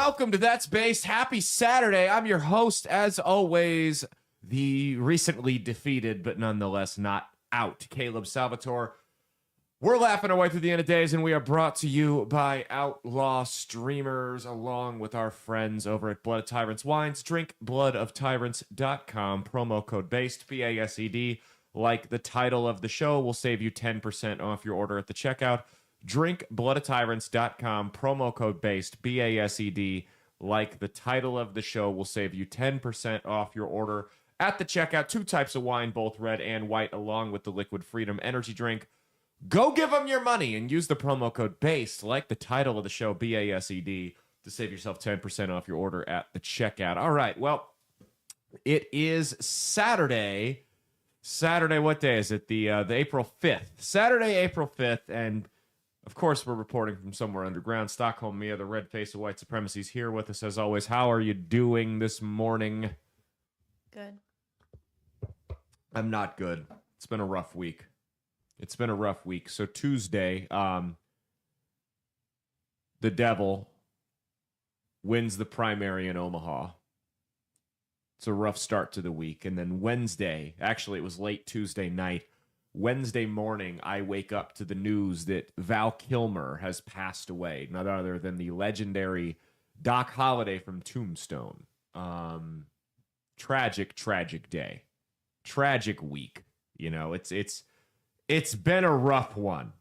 welcome to That's Based. Happy Saturday. I'm your host, as always, the recently defeated, but nonetheless not out, Caleb Salvatore. We're laughing our way through the end of days, and we are brought to you by Outlaw Streamers, along with our friends over at Blood of Tyrants Wines. Drink bloodoftyrants.com, promo code BASED, BASED. Like the title of the show, will save you 10% off your order at the checkout. Drink bloodoftyrants.com, promo code BASED, BASED. Like the title of the show, will save you 10% off your order at the checkout. 2 types of wine, both red and white, along with the Liquid Freedom energy drink. Go give them your money and use the promo code BASED, like the title of the show, BASED, to save yourself 10% off your order at the checkout. All right, well, it is Saturday. Saturday, what day is it? The April 5th. Saturday, April 5th, and of course, we're reporting from somewhere underground. Stockholm Mia, the red face of white supremacy, is here with us as always. How are you doing this morning? Good. I'm not good. It's been a rough week. So Tuesday, the devil wins the primary in Omaha. It's a rough start to the week. And then Wednesday, actually it was late Tuesday night, Wednesday morning, I wake up to the news that Val Kilmer has passed away, none other than the legendary Doc Holliday from Tombstone. Tragic day. Tragic week. You know, it's been a rough one.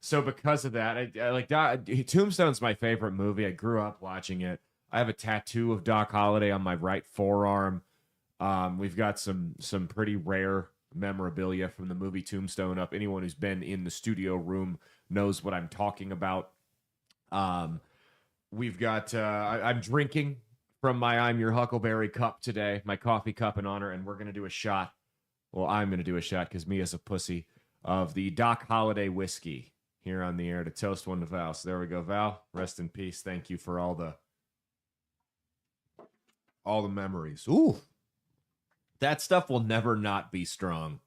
So because of that, I like Tombstone's my favorite movie. I grew up watching it. I have a tattoo of Doc Holliday on my right forearm. We've got some pretty rare memorabilia from the movie Tombstone up. Anyone who's been in the studio room knows what I'm talking about. We've got I'm drinking from my I'm Your Huckleberry cup today, my coffee cup in honor, and we're going to do a shot. Well, I'm going to do a shot because Mia's a pussy of the Doc Holliday whiskey here on the air to toast one to Val. So there we go, Val. Rest in peace. Thank you for all the memories. Ooh. That stuff will never not be strong.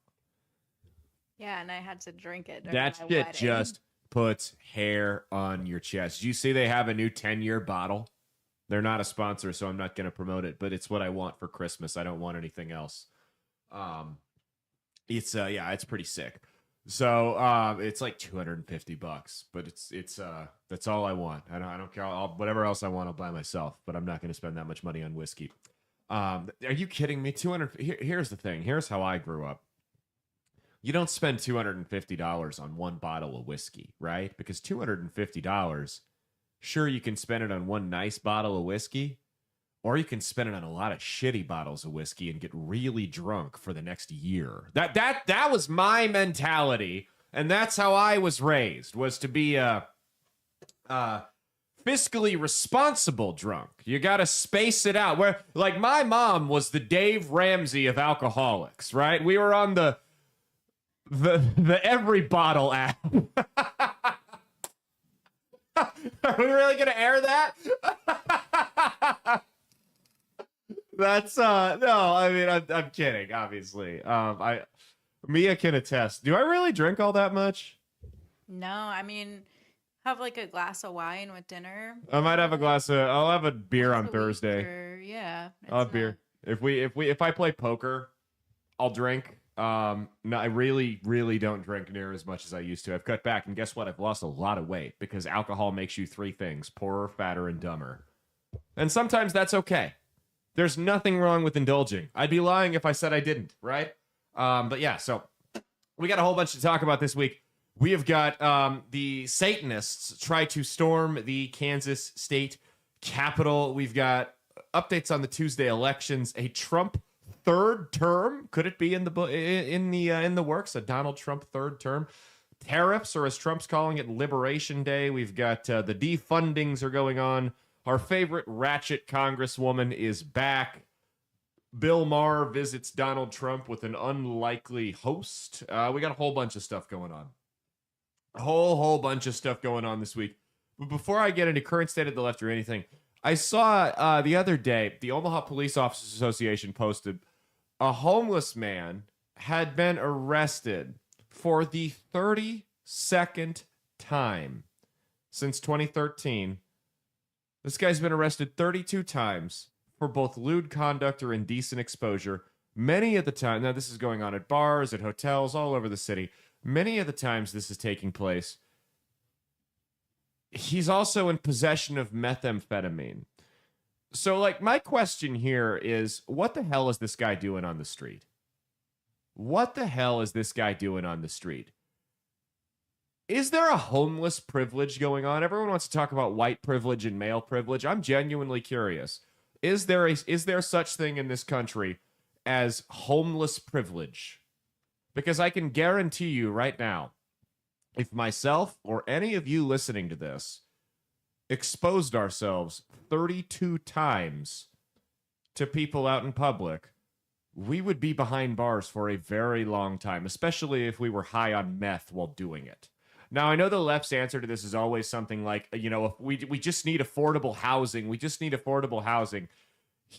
Yeah, and I had to drink it. That shit wedding just puts hair on your chest. You see they have a new 10-year bottle? They're not a sponsor, so I'm not going to promote it, but it's what I want for Christmas. I don't want anything else. It's pretty sick. So it's like $250, but it's that's all I want. I don't care. Whatever else I want, I'll buy myself, but I'm not going to spend that much money on whiskey. Are you kidding me? Here's the thing. Here's how I grew up. You don't spend $250 on one bottle of whiskey, right? Because $250, sure, you can spend it on one nice bottle of whiskey, or you can spend it on a lot of shitty bottles of whiskey and get really drunk for the next year. That was my mentality, and that's how I was raised, was to be a fiscally responsible drunk. You got to space it out. Where, like, my mom was the Dave Ramsey of alcoholics, right? We were on the every bottle app. Are we really gonna air that? That's no, I mean I'm kidding, obviously. Mia can attest. Do I really drink all that much? No, I mean, have like a glass of wine with dinner. I might have I'll have a beer on Thursday. Yeah. I'll have beer. If I play poker, I'll drink. No, I really don't drink near as much as I used to. I've cut back, and guess what? I've lost a lot of weight because alcohol makes you 3 things: poorer, fatter, and dumber. And sometimes that's okay. There's nothing wrong with indulging. I'd be lying if I said I didn't, right? But yeah, so we got a whole bunch to talk about this week. We have got the Satanists try to storm the Kansas state capitol. We've got updates on the Tuesday elections, a Trump third term. Could it be in the works? A Donald Trump third term. Tariffs, or as Trump's calling it, Liberation Day. We've got the defundings are going on. Our favorite ratchet congresswoman is back. Bill Maher visits Donald Trump with an unlikely host. We got a whole bunch of stuff going on. A whole bunch of stuff going on this week. But before I get into current state of the left or anything, I saw the other day, the Omaha Police Officers Association posted a homeless man had been arrested for the 32nd time since 2013 This guy's been arrested 32 times for both lewd conduct or indecent exposure. Many of the time, now this is going on at bars, at hotels, all over the city. Many of the times this is taking place, he's also in possession of methamphetamine. So, like, my question here is, what the hell is this guy doing on the street? What the hell is this guy doing on the street? Is there a homeless privilege going on? Everyone wants to talk about white privilege and male privilege. I'm genuinely curious. Is there such thing in this country as homeless privilege? Because I can guarantee you right now, if myself or any of you listening to this exposed ourselves 32 times to people out in public, we would be behind bars for a very long time, especially if we were high on meth while doing it. Now, I know the left's answer to this is always something like, if we just need affordable housing. We just need affordable housing.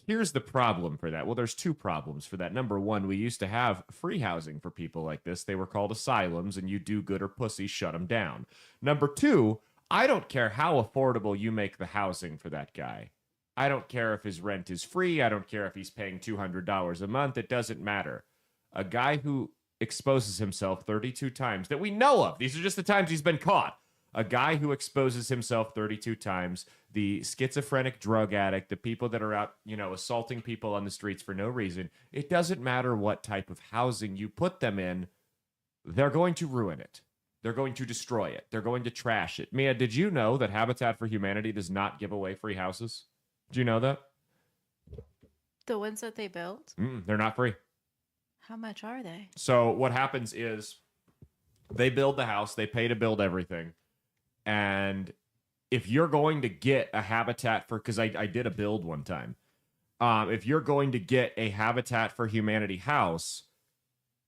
Here's the problem for that. Well, there's two problems for that. Number one, we used to have free housing for people like this. They were called asylums, and you do good or pussy, shut them down. Number two, I don't care how affordable you make the housing for that guy. I don't care if his rent is free. I don't care if he's paying $200 a month. It doesn't matter. A guy who exposes himself 32 times that we know of, these are just the times he's been caught. A guy who exposes himself 32 times, the schizophrenic drug addict, the people that are out, assaulting people on the streets for no reason. It doesn't matter what type of housing you put them in. They're going to ruin it. They're going to destroy it. They're going to trash it. Mia, did you know that Habitat for Humanity does not give away free houses? Do you know that? The ones that they built? They're not free. How much are they? So what happens is they build the house, they pay to build everything. And if you're going to get a Habitat for, because I did a build one time. If you're going to get a Habitat for Humanity house,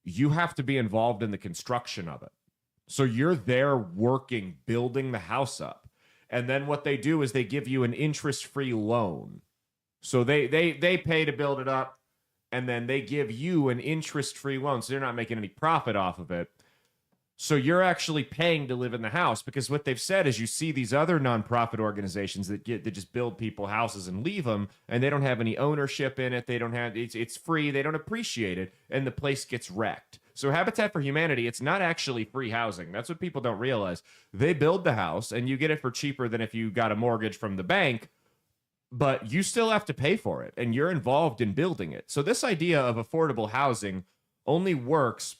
you have to be involved in the construction of it. So you're there working, building the house up. And then what they do is they give you an interest-free loan. So they pay to build it up, and then they give you an interest-free loan. So they're not making any profit off of it. So you're actually paying to live in the house, because what they've said is you see these other nonprofit organizations that just build people houses and leave them, and they don't have any ownership in it. They don't have it's free. They don't appreciate it, and the place gets wrecked. So Habitat for Humanity, it's not actually free housing. That's what people don't realize. They build the house, and you get it for cheaper than if you got a mortgage from the bank, but you still have to pay for it, and you're involved in building it. So this idea of affordable housing only works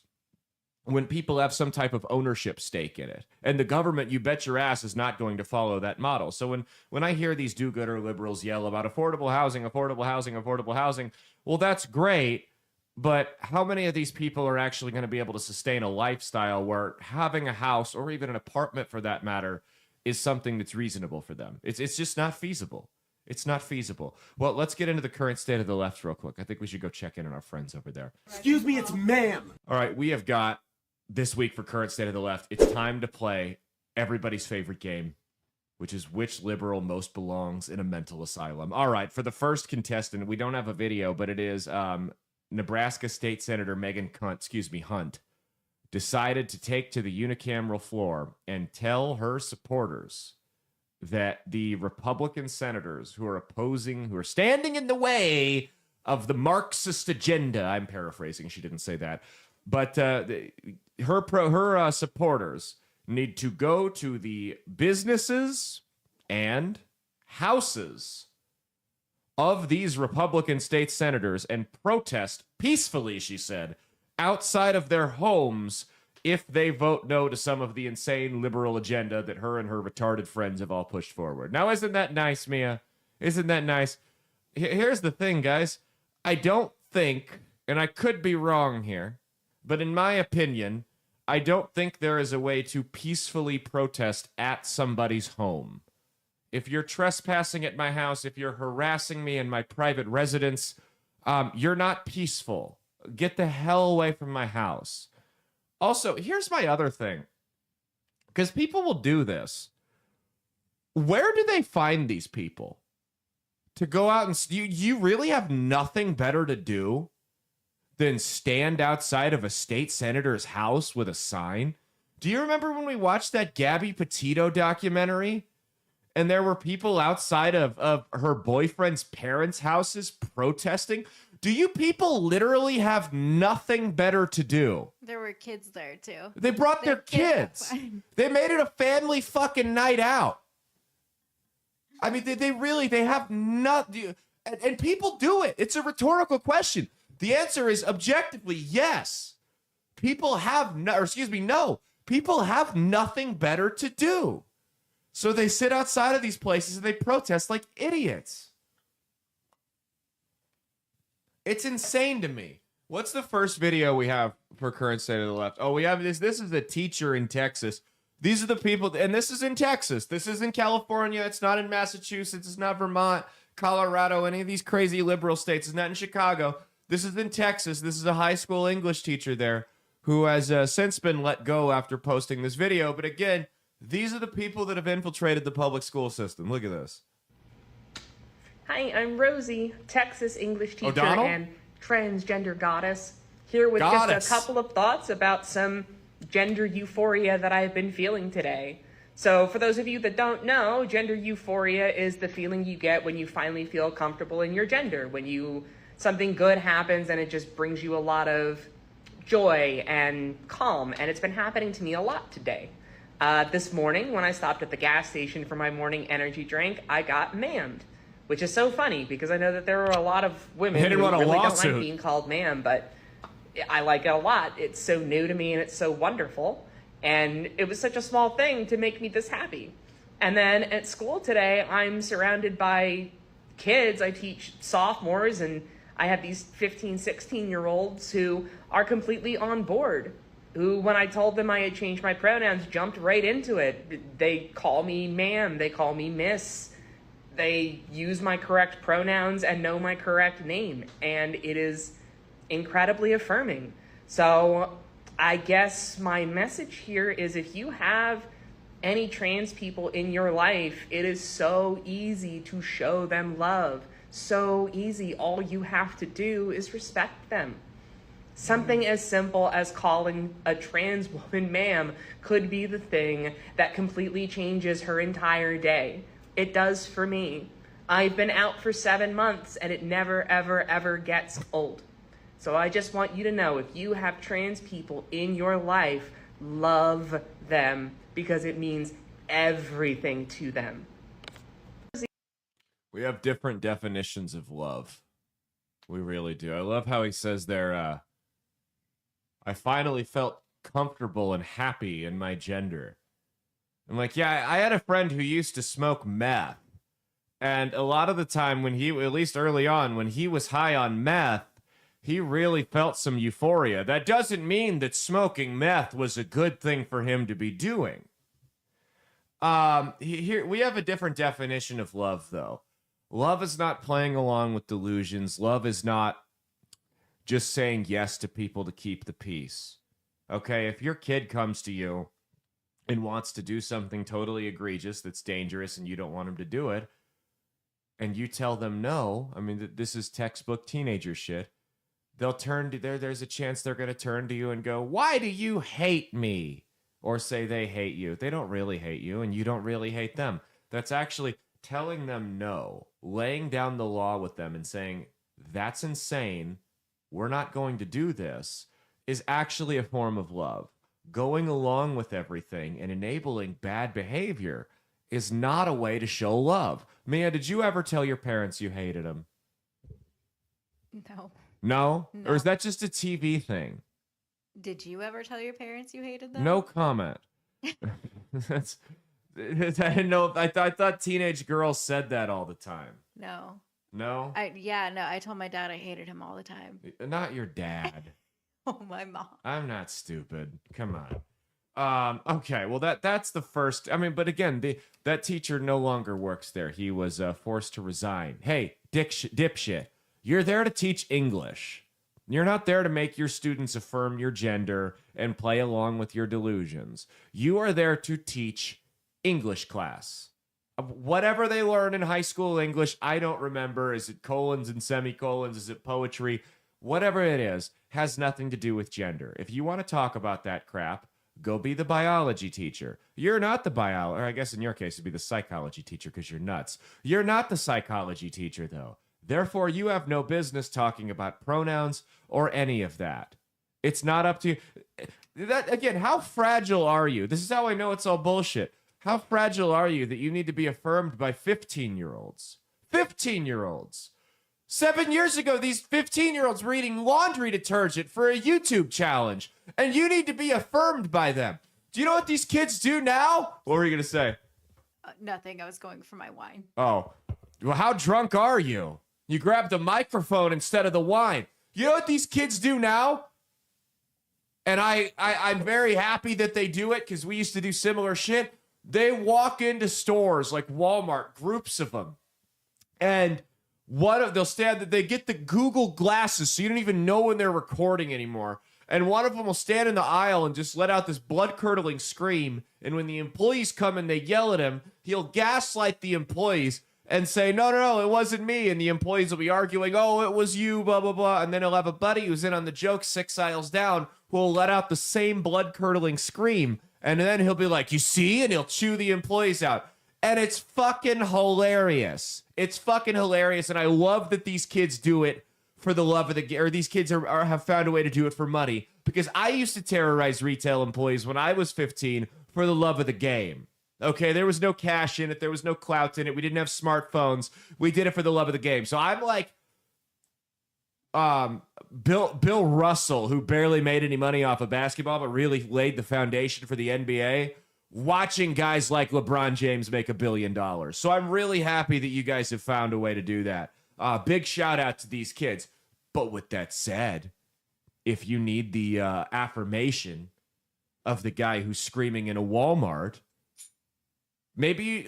when people have some type of ownership stake in it. And the government, you bet your ass, is not going to follow that model. So when I hear these do-gooder liberals yell about affordable housing, affordable housing, affordable housing, well, that's great, but how many of these people are actually going to be able to sustain a lifestyle where having a house, or even an apartment for that matter, is something that's reasonable for them? It's just not feasible. It's not feasible. Well, let's get into the current state of the left real quick. I think we should go check in on our friends over there. Excuse me, it's ma'am. All right, we have got this week for current state of the left. It's time to play everybody's favorite game, which is which liberal most belongs in a mental asylum. All right, for the first contestant, we don't have a video, but it is Nebraska State Senator Megan Hunt decided to take to the unicameral floor and tell her supporters that the Republican senators who are standing in the way of the Marxist agenda, I'm paraphrasing, she didn't say that, but her supporters need to go to the businesses and houses of these Republican state senators and protest peacefully, she said, outside of their homes if they vote no to some of the insane liberal agenda that her and her retarded friends have all pushed forward. Now, isn't that nice, Mia? Isn't that nice? Here's the thing, guys. I don't think, and I could be wrong here, but in my opinion, I don't think there is a way to peacefully protest at somebody's home. If you're trespassing at my house, if you're harassing me in my private residence, you're not peaceful. Get the hell away from my house. Also, here's my other thing, because people will do this. Where do they find these people to go out and you really have nothing better to do than stand outside of a state senator's house with a sign? Do you remember when we watched that Gabby Petito documentary? and there were people outside of her boyfriend's parents' houses protesting. Do you people literally have nothing better to do? There were kids there too. They brought their kids. They made it a family fucking night out. I mean, they have nothing. And people do it. It's a rhetorical question. The answer is objectively yes. People have no. People have nothing better to do. So they sit outside of these places and they protest like idiots. It's insane to me. What's the first video we have for Current State of the Left? Oh, we have this. This is a teacher in Texas. These are the people, and this is in Texas. This is in California. It's not in Massachusetts. It's not Vermont, Colorado, any of these crazy liberal states. It's not in Chicago. This is in Texas. This is a high school English teacher there who has since been let go after posting this video. But again, these are the people that have infiltrated the public school system. Look at this. Hi, I'm Rosie, Texas English teacher O'Donnell? and transgender goddess, here with Goddess. just a couple of thoughts about some gender euphoria that I've been feeling today. So for those of you that don't know, gender euphoria is the feeling you get when you finally feel comfortable in your gender, when something good happens and it just brings you a lot of joy and calm, and it's been happening to me a lot today. This morning, when I stopped at the gas station for my morning energy drink, I got ma'amed. Which is so funny because I know that there are a lot of women who really don't like being called ma'am, but I like it a lot. It's so new to me and it's so wonderful. And it was such a small thing to make me this happy. And then at school today, I'm surrounded by kids. I teach sophomores and I have these 15, 16-year-olds who are completely on board. Who, when I told them I had changed my pronouns, jumped right into it. They call me ma'am, they call me miss. They use my correct pronouns and know my correct name, and it is incredibly affirming. So I guess my message here is if you have any trans people in your life, it is so easy to show them love. So easy. All you have to do is respect them. Something as simple as calling a trans woman ma'am could be the thing that completely changes her entire day. It does for me. I've been out for 7 months and it never, ever, ever gets old. So I just want you to know, if you have trans people in your life, love them because it means everything to them. We have different definitions of love. We really do. I love how he says there, I finally felt comfortable and happy in my gender. I'm like, yeah, I had a friend who used to smoke meth. And a lot of the time when at least early on, when he was high on meth, he really felt some euphoria. That doesn't mean that smoking meth was a good thing for him to be doing. Here we have a different definition of love, though. Love is not playing along with delusions. Love is not just saying yes to people to keep the peace. Okay, if your kid comes to you and wants to do something totally egregious that's dangerous and you don't want him to do it, and you tell them no, I mean, this is textbook teenager shit, they'll turn to there's a chance they're going to turn to you and go, why do you hate me? Or say they hate you. They don't really hate you and you don't really hate them. That's actually telling them no, laying down the law with them and saying, that's insane, we're not going to do this, is actually a form of love. Going along with everything and enabling bad behavior is not a way to show love. Mia, did you ever tell your parents you hated them? No. No? No. Or is that just a TV thing? Did you ever tell your parents you hated them? No comment. I didn't know. I thought teenage girls said that all the time. No. No? I told my dad I hated him all the time. Not your dad. Oh, my mom. I'm not stupid. Come on. Okay, well that's the first. I mean, but again, that teacher no longer works there. He was forced to resign. Hey, dipshit, you're there to teach English. You're not there to make your students affirm your gender and play along with your delusions. You are there to teach English class. Whatever they learn in high school English, I don't remember. Is it colons and semicolons? Is it poetry? Whatever it is, has nothing to do with gender. If you want to talk about that crap, Go be the biology teacher. You're not the biology, or I guess in your case, it'd be the psychology teacher because you're nuts. You're not the psychology teacher, though. Therefore, you have no business talking about pronouns or any of that. It's not up to you. That, again, how fragile are you? This is how I know it's all bullshit. How fragile are you that you need to be affirmed by 15-year-olds? 15-year-olds. 7 years ago, these 15-year-olds were eating laundry detergent for a YouTube challenge, and you need to be affirmed by them. Do you know what these kids do now? What were you going to say? Nothing. I was going for my wine. Oh, well, how drunk are you? You grabbed the microphone instead of the wine. You know what these kids do now? And I'm very happy that they do it because we used to do similar shit. They walk into stores like Walmart, groups of them, and they get the Google glasses so you don't even know when they're recording anymore. And one of them will stand in the aisle and just let out this blood-curdling scream. And when the employees come and they yell at him, he'll gaslight the employees and say, no, it wasn't me. And the employees will be arguing, oh, it was you, blah, blah, blah. And then he'll have a buddy who's in on the joke 6 aisles down who will let out the same blood-curdling scream. And then he'll be like, you see? And he'll chew the employees out. And it's fucking hilarious. It's fucking hilarious. And I love that these kids do it for the love of the game. Or these kids have found a way to do it for money. Because I used to terrorize retail employees when I was 15 for the love of the game. Okay, there was no cash in it. There was no clout in it. We didn't have smartphones. We did it for the love of the game. So I'm like Bill Russell, who barely made any money off of basketball, but really laid the foundation for the NBA, watching guys like LeBron James make $1 billion. So I'm really happy that you guys have found a way to do that. Big shout out to these kids. But with that said, if you need the affirmation of the guy who's screaming in a Walmart, maybe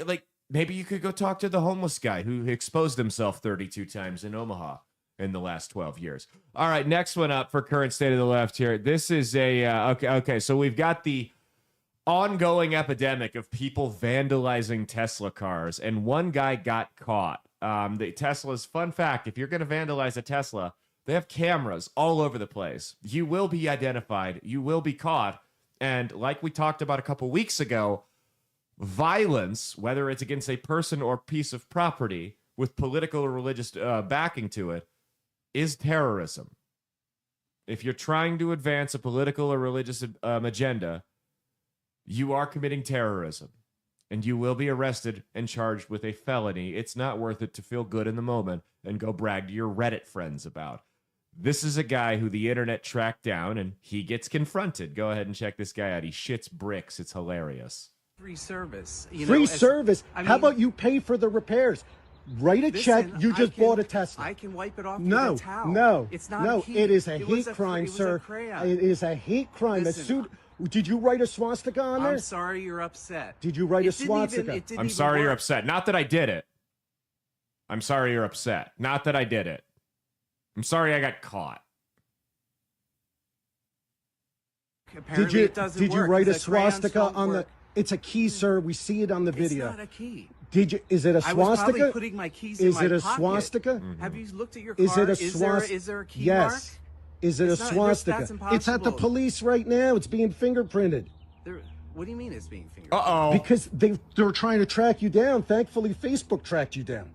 you could go talk to the homeless guy who exposed himself 32 times in Omaha in the last 12 years. All right, next one up for current state of the left here. This is a okay. So we've got the ongoing epidemic of people vandalizing Tesla cars, and one guy got caught. The Tesla's fun fact: if you're going to vandalize a Tesla, they have cameras all over the place. You will be identified. You will be caught. And like we talked about a couple weeks ago, violence, whether it's against a person or piece of property with political or religious backing to it, is terrorism. If you're trying to advance a political or religious agenda, you are committing terrorism, and you will be arrested and charged with a felony. It's not worth it to feel good in the moment and go brag to your Reddit friends about. This is a guy who the internet tracked down, and he gets confronted. Go ahead and check this guy out. He shits bricks. It's hilarious. Free service. Free service? How about you pay for the repairs? Write a check. You just bought a Tesla. I can wipe it off with a towel. No, it's not no. a key. It is a hate crime, sir. It is a hate crime. Did you write a swastika on there? I'm sorry you're upset. Did you write a swastika? I'm sorry you're upset. Not that I did it. I'm sorry you're upset. Not that I did it. I'm sorry I got caught. Apparently it doesn't Did you work, write a the crayons swastika don't on work. the? It's a key, sir. We see it on the video. It's not a key. Did you? Is it a swastika? I was probably putting my keys in my pocket. Is it a swastika? Mm-hmm. Have you looked at your car? Is it a swastika? Is there a key yes. mark? Is it It's a not- swastika? that's impossible. It's at the police right now. It's being fingerprinted. What do you mean it's being fingered? Uh-oh. Because they're trying to track you down. Thankfully, Facebook tracked you down.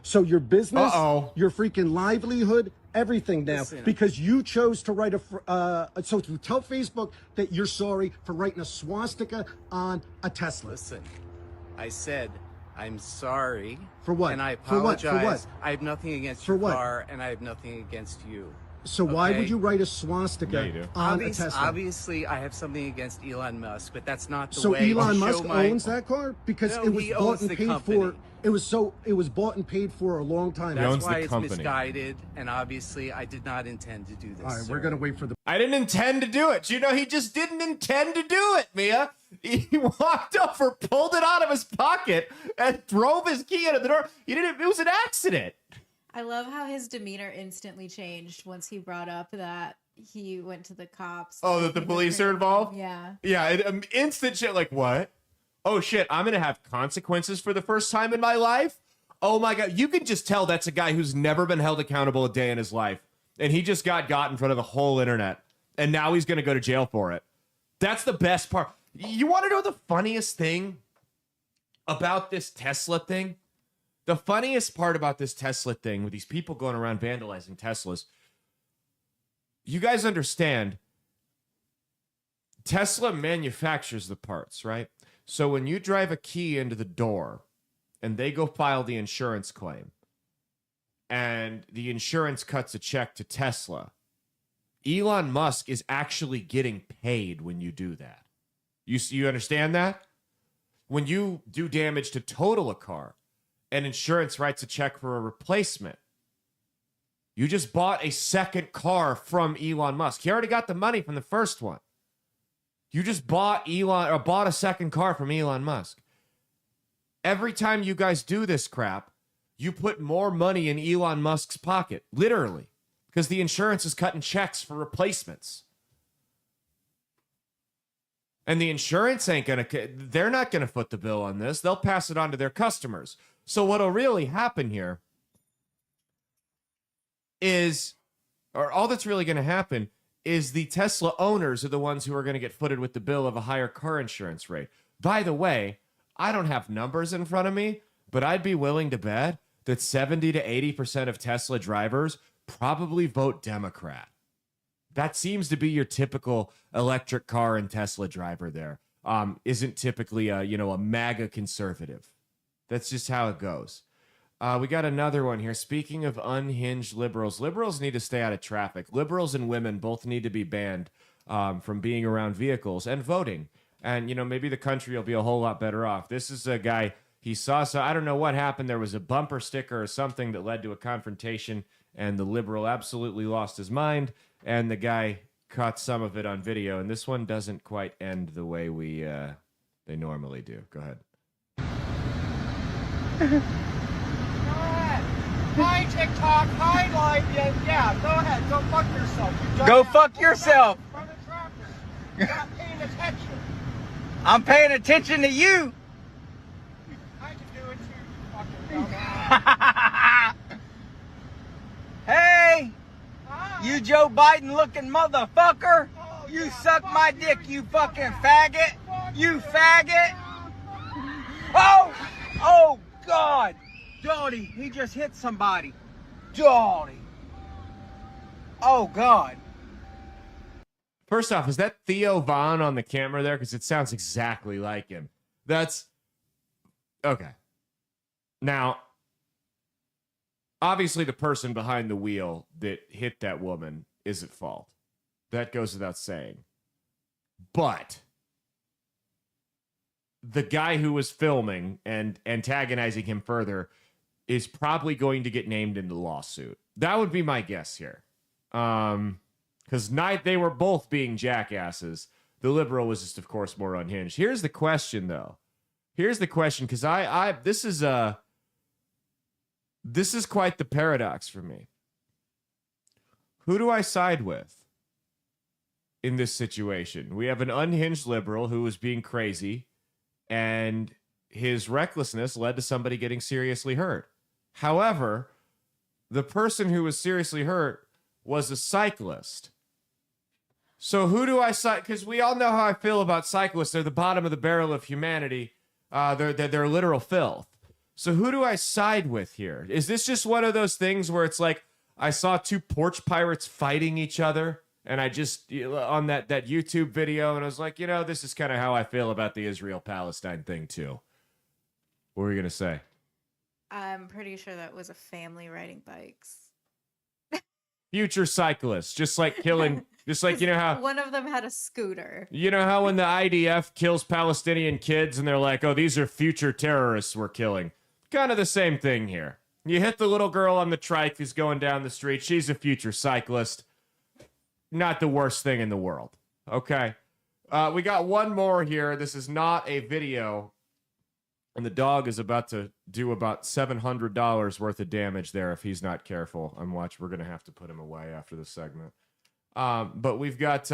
So your business, your freaking livelihood, everything now, Listen. because you chose to write so to tell Facebook that you're sorry for writing a swastika on a Tesla. Listen, I said I'm sorry. For what? And I For what? apologize. For what? I have nothing against For your what? car, and I have nothing against you. So why Okay. would you write a swastika Yeah, you do. on a Tesla? Obviously, I have something against Elon Musk, but that's not the So way Elon to show Musk my... owns that car because No, it was he bought owns and the paid company. for. It was bought and paid for a long time. That's owns the why it's company. misguided, and obviously, I did not intend to do this. All right, sir. we're gonna wait for the. I didn't intend to do it. You know, he just didn't intend to do it, Mia. He walked over, pulled it out of his pocket, and drove his key into the door. He didn't. It was an accident. I love how his demeanor instantly changed once he brought up that he went to the cops. Oh, that the police are involved? Yeah. Yeah, instant shit. Like, what? Oh, shit, I'm going to have consequences for the first time in my life? Oh, my God. You can just tell that's a guy who's never been held accountable a day in his life. And he just got in front of the whole internet. And now he's going to go to jail for it. That's the best part. You want to know the funniest thing about this Tesla thing? The funniest part about this Tesla thing with these people going around vandalizing Teslas, you guys understand, Tesla manufactures the parts, right? So when you drive a key into the door and they go file the insurance claim and the insurance cuts a check to Tesla, Elon Musk is actually getting paid when you do that. You understand that? When you do damage to total a car and insurance writes a check for a replacement, you just bought a second car from Elon Musk. He already got the money from the first one. You just bought a second car from Elon Musk. Every time you guys do this crap, you put more money in Elon Musk's pocket, literally, because the insurance is cutting checks for replacements. And the insurance they're not going to foot the bill on this. They'll pass it on to their customers. So what'll really happen here is, or all that's really going to happen is the Tesla owners are the ones who are going to get footed with the bill of a higher car insurance rate. By the way, I don't have numbers in front of me, but I'd be willing to bet that 70 to 80% of Tesla drivers probably vote Democrat. That seems to be your typical electric car and Tesla driver there. Isn't typically a MAGA conservative. That's just how it goes. We got another one here. Speaking of unhinged liberals, liberals need to stay out of traffic. Liberals and women both need to be banned from being around vehicles and voting. And, maybe the country will be a whole lot better off. This is a guy, I don't know what happened. There was a bumper sticker or something that led to a confrontation, and the liberal absolutely lost his mind, and the guy caught some of it on video. And this one doesn't quite end the way they normally do. Go ahead. Hi, TikTok. Hi, Live. Yeah, go ahead. Go fuck yourself. Go fuck yourself. You're not paying attention. I'm paying attention to you. I can do it too. Fucking dumbass. Hey, Hi. you Joe Biden looking motherfucker. Oh, You yeah, suck my fuck dick, you fuck fucking yeah. faggot. Fuck You yeah. faggot. Oh, God. Dottie, he just hit somebody. Dottie. Oh, God. First off, is that Theo Von on the camera there? Because it sounds exactly like him. That's okay. Now, obviously, the person behind the wheel that hit that woman is at fault. That goes without saying. But the guy who was filming and antagonizing him further is probably going to get named in the lawsuit. That would be my guess here. Because they were both being jackasses. The liberal was just, of course, more unhinged. Here's the question, though. Here's the question, because this is quite the paradox for me. Who do I side with in this situation? We have an unhinged liberal who was being crazy, and his recklessness led to somebody getting seriously hurt. However, the person who was seriously hurt was a cyclist. So who do I side? Because we all know how I feel about cyclists. They're the bottom of the barrel of humanity. They're literal filth. So who do I side with here? Is this just one of those things where it's like I saw two porch pirates fighting each other, and I just on that YouTube video, and I was like, this is kind of how I feel about the Israel-Palestine thing too. What were you gonna say? I'm pretty sure that was a family riding bikes. Future cyclists, just like killing, just like how one of them had a scooter. You know how when the IDF kills Palestinian kids and they're like, oh, these are future terrorists we're killing. Kind of the same thing here. You hit the little girl on the trike who's going down the street. She's a future cyclist. Not the worst thing in the world. Okay. We got one more here. This is not a video. And the dog is about to do about $700 worth of damage there if he's not careful. We're going to have to put him away after the segment. But we've got...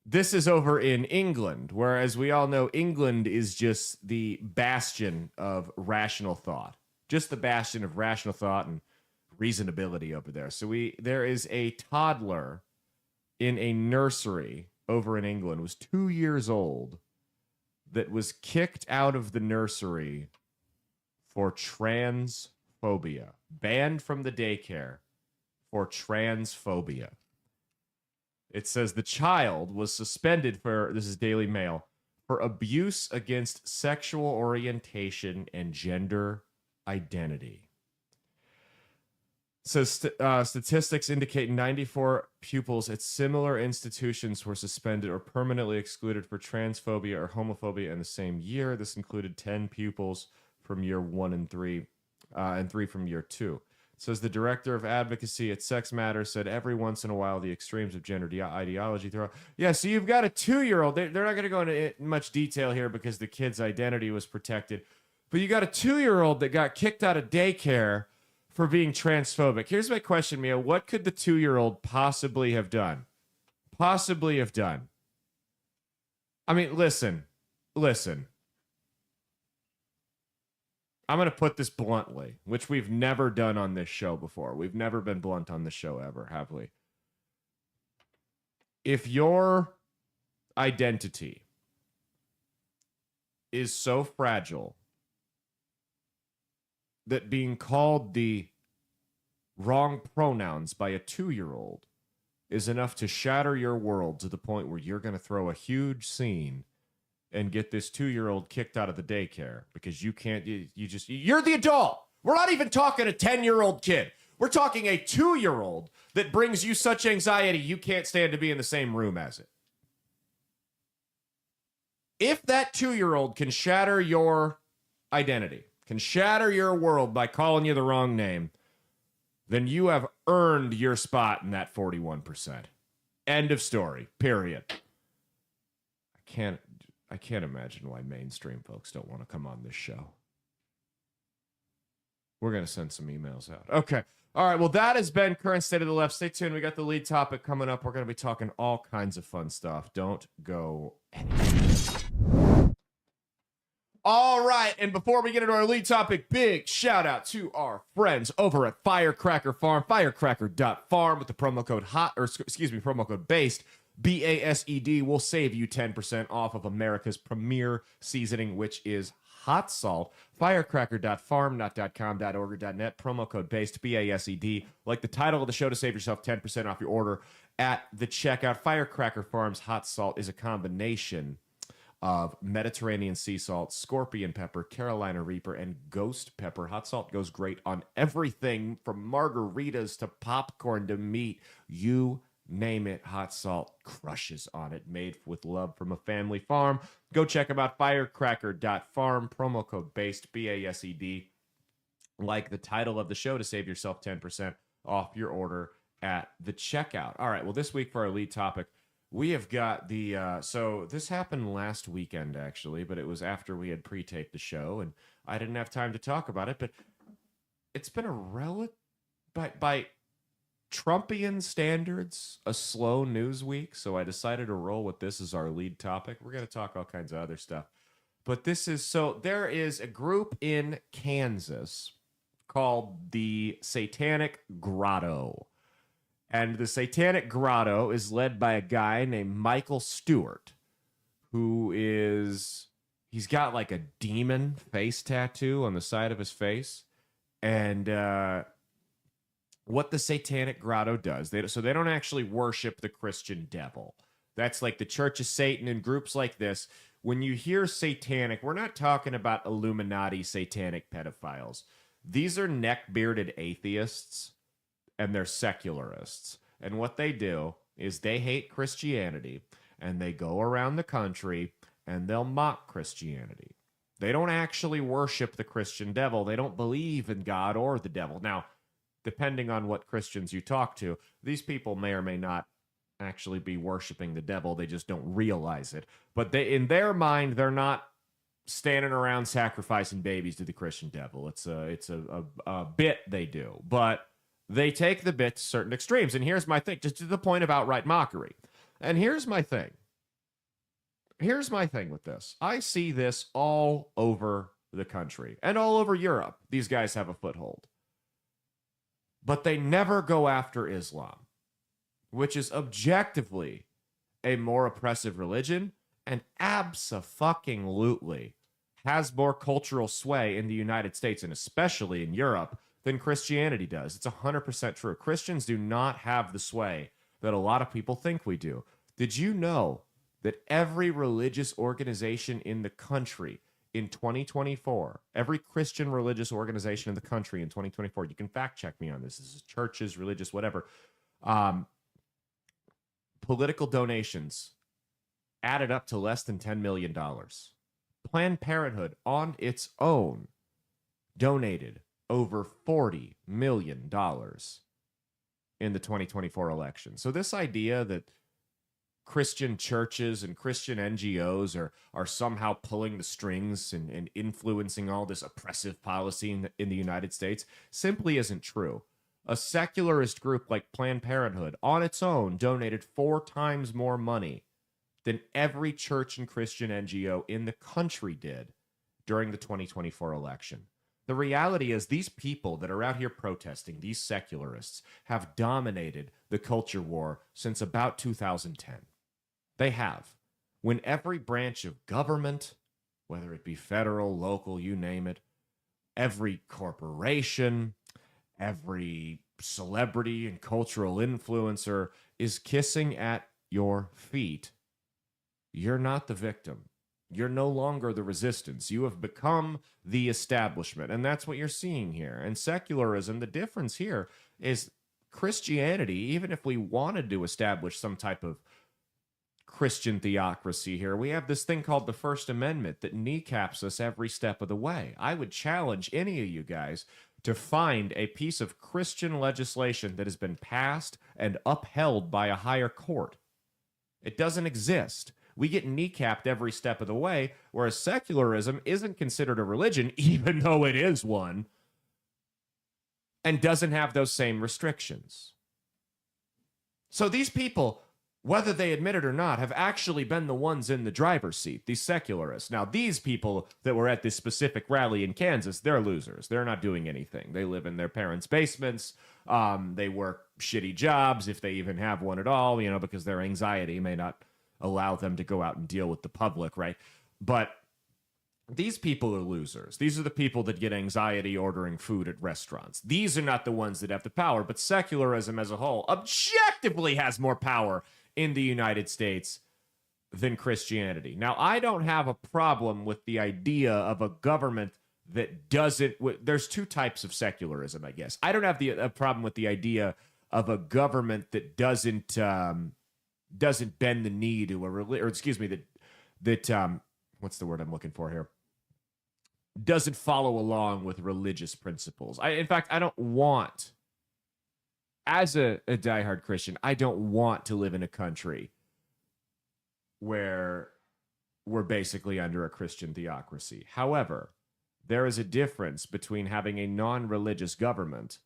this is over in England, where, as we all know, England is just the bastion of rational thought. Just the bastion of rational thought and reasonability over there. So there is a toddler in a nursery over in England was 2 years old that was kicked out of the nursery for transphobia, banned from the daycare for transphobia. It says the child was suspended for, this is Daily Mail, for abuse against sexual orientation and gender identity. So statistics indicate 94 pupils at similar institutions were suspended or permanently excluded for transphobia or homophobia in the same year. This included 10 pupils from year 1 and 3, and 3 from year 2. It says the director of advocacy at Sex Matters said every once in a while the extremes of gender ideology throw. Yeah, so you've got a 2-year-old. They're not going to go into much detail here because the kid's identity was protected. But you got a 2-year-old that got kicked out of daycare for being transphobic. Here's my question, Mia. What could the 2-year-old possibly have done? Possibly have done. I mean, listen. I'm going to put this bluntly, which we've never done on this show before. We've never been blunt on the show ever, have we? If your identity is so fragile that being called the wrong pronouns by a 2-year-old is enough to shatter your world to the point where you're going to throw a huge scene and get this 2-year-old kicked out of the daycare because you can't, you're the adult. We're not even talking a 10-year-old kid. We're talking a 2-year-old that brings you such anxiety you can't stand to be in the same room as it. If that 2-year-old can shatter your identity, can shatter your world by calling you the wrong name, then you have earned your spot in that 41%. End of story. Period. I can't imagine why mainstream folks don't want to come on this show. We're going to send some emails out. Okay. All right. Well, that has been Current State of the Left. Stay tuned. We got the lead topic coming up. We're going to be talking all kinds of fun stuff. Don't go anywhere. All right, and before we get into our lead topic, big shout out to our friends over at Firecracker Farm, firecracker.farm with the promo code promo code BASED, BASED will save you 10% off of America's premier seasoning, which is hot salt. Firecracker.farm, not .com, .org, or .net, promo code BASED, BASED. Like the title of the show to save yourself 10% off your order at the checkout. Firecracker Farm's hot salt is a combination of Mediterranean sea salt, scorpion pepper, Carolina Reaper, and ghost pepper. Hot salt goes great on everything from margaritas to popcorn to meat. You name it, hot salt crushes on it. Made with love from a family farm. Go check them out, firecracker.farm, promo code BASED, BASED. Like the title of the show to save yourself 10% off your order at the checkout. All right, well, this week for our lead topic, we have got the, so this happened last weekend, actually, but it was after we had pre-taped the show, and I didn't have time to talk about it, but it's been by Trumpian standards, a slow news week, so I decided to roll with this as our lead topic. We're going to talk all kinds of other stuff, but there is a group in Kansas called the Satanic Grotto. And the Satanic Grotto is led by a guy named Michael Stewart, he's got like a demon face tattoo on the side of his face. And what the Satanic Grotto does, they don't actually worship the Christian devil. That's like the Church of Satan and groups like this. When you hear satanic, we're not talking about Illuminati satanic pedophiles. These are neck-bearded atheists, and they're secularists. And what they do is they hate Christianity, and they go around the country, and they'll mock Christianity. They don't actually worship the Christian devil. They don't believe in God or the devil. Now, depending on what Christians you talk to, these people may or may not actually be worshiping the devil. They just don't realize it. But in their mind, they're not standing around sacrificing babies to the Christian devil. It's a bit they do. But they take the bit to certain extremes. And here's my thing, just to the point of outright mockery. And here's my thing. Here's my thing with this. I see this all over the country and all over Europe. These guys have a foothold. But they never go after Islam, which is objectively a more oppressive religion and abso-fucking-lutely has more cultural sway in the United States and especially in Europe than Christianity does. It's 100% true. Christians do not have the sway that a lot of people think we do. Did you know that every religious organization in the country in 2024, every Christian religious organization in the country in 2024, you can fact check me on this. This is churches, religious, whatever. Political donations added up to less than $10 million. Planned Parenthood on its own donated over $40 million in the 2024 election. So this idea that Christian churches and Christian NGOs are somehow pulling the strings and influencing all this oppressive policy in the United States simply isn't true. A secularist group like Planned Parenthood on its own donated 4 times more money than every church and Christian NGO in the country did during the 2024 election. The reality is these people that are out here protesting, these secularists, have dominated the culture war since about 2010. They have. When every branch of government, whether it be federal, local, you name it, every corporation, every celebrity and cultural influencer is kissing at your feet, you're not the victim. You're no longer the resistance. You have become the establishment. And that's what you're seeing here. And secularism, the difference here is Christianity, even if we wanted to establish some type of Christian theocracy here, we have this thing called the First Amendment that kneecaps us every step of the way. I would challenge any of you guys to find a piece of Christian legislation that has been passed and upheld by a higher court. It doesn't exist. We get kneecapped every step of the way, whereas secularism isn't considered a religion, even though it is one, and doesn't have those same restrictions. So these people, whether they admit it or not, have actually been the ones in the driver's seat, these secularists. Now, these people that were at this specific rally in Kansas, they're losers. They're not doing anything. They live in their parents' basements. They work shitty jobs, if they even have one at all, because their anxiety may not allow them to go out and deal with the public, right? But these people are losers. These are the people that get anxiety ordering food at restaurants. These are not the ones that have the power, but secularism as a whole objectively has more power in the United States than Christianity. Now, I don't have a problem with the idea of a government that doesn't... There's 2 types of secularism, I guess. I don't have a problem with the idea of a government that doesn't bend the knee to a religion, or excuse me, that what's the word I'm looking for here? Doesn't follow along with religious principles. In fact, I don't want, as a diehard Christian, I don't want to live in a country where we're basically under a Christian theocracy. However, there is a difference between having a non-religious government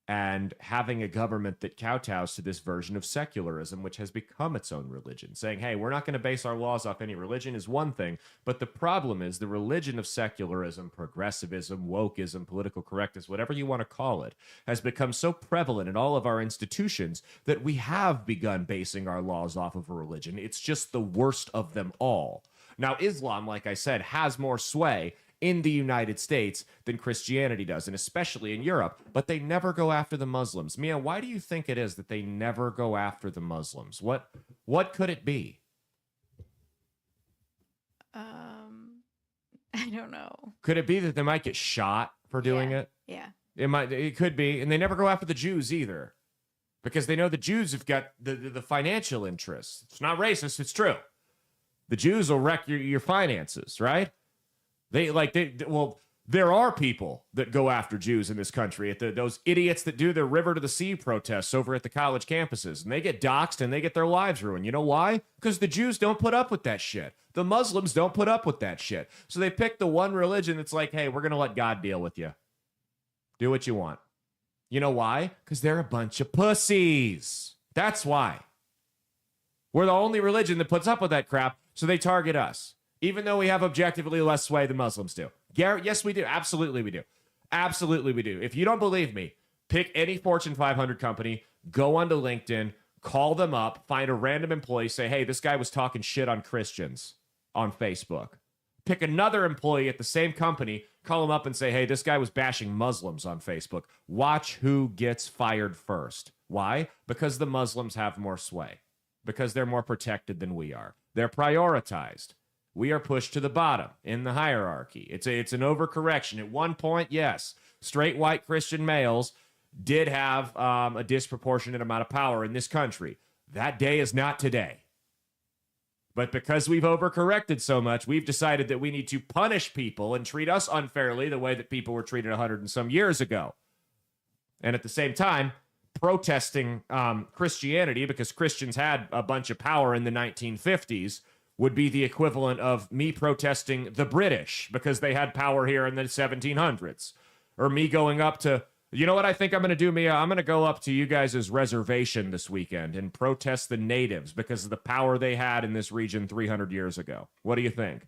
and having a government that kowtows to this version of secularism, which has become its own religion. Saying, hey, we're not going to base our laws off any religion is one thing, but the problem is the religion of secularism, progressivism, wokeism, political correctness, whatever you want to call it, has become so prevalent in all of our institutions that we have begun basing our laws off of a religion. It's just the worst of them all. Now, Islam, like I said, has more sway in the United States than Christianity does, and especially in Europe, but they never go after the Muslims. Mia, why do you think it is that they never go after the Muslims? What could it be? I don't know. Could it be that they might get shot for doing it? Yeah. It could be, and they never go after the Jews either, because they know the Jews have got the financial interests. It's not racist, it's true. The Jews will wreck your finances, right? There are people that go after Jews in this country. Those idiots that do their River to the Sea protests over at the college campuses, and they get doxxed and they get their lives ruined. You know why? Because the Jews don't put up with that shit. The Muslims don't put up with that shit. So they pick the one religion that's like, hey, we're going to let God deal with you. Do what you want. You know why? Because they're a bunch of pussies. That's why. We're the only religion that puts up with that crap, so they target us. Even though we have objectively less sway than Muslims do. Garrett, yes, we do. Absolutely, we do. Absolutely, we do. If you don't believe me, pick any Fortune 500 company, go onto LinkedIn, call them up, find a random employee, say, hey, this guy was talking shit on Christians on Facebook. Pick another employee at the same company, call him up and say, hey, this guy was bashing Muslims on Facebook. Watch who gets fired first. Why? Because the Muslims have more sway. Because they're more protected than we are. They're prioritized. We are pushed to the bottom in the hierarchy. It's an overcorrection. At one point, yes, straight white Christian males did have a disproportionate amount of power in this country. That day is not today. But because we've overcorrected so much, we've decided that we need to punish people and treat us unfairly the way that people were treated 100 and some years ago. And at the same time, protesting Christianity, because Christians had a bunch of power in the 1950s, would be the equivalent of me protesting the British because they had power here in the 1700s. Or me going up to, you know what I think I'm going to do, Mia? I'm going to go up to you guys' reservation this weekend and protest the natives because of the power they had in this region 300 years ago. What do you think?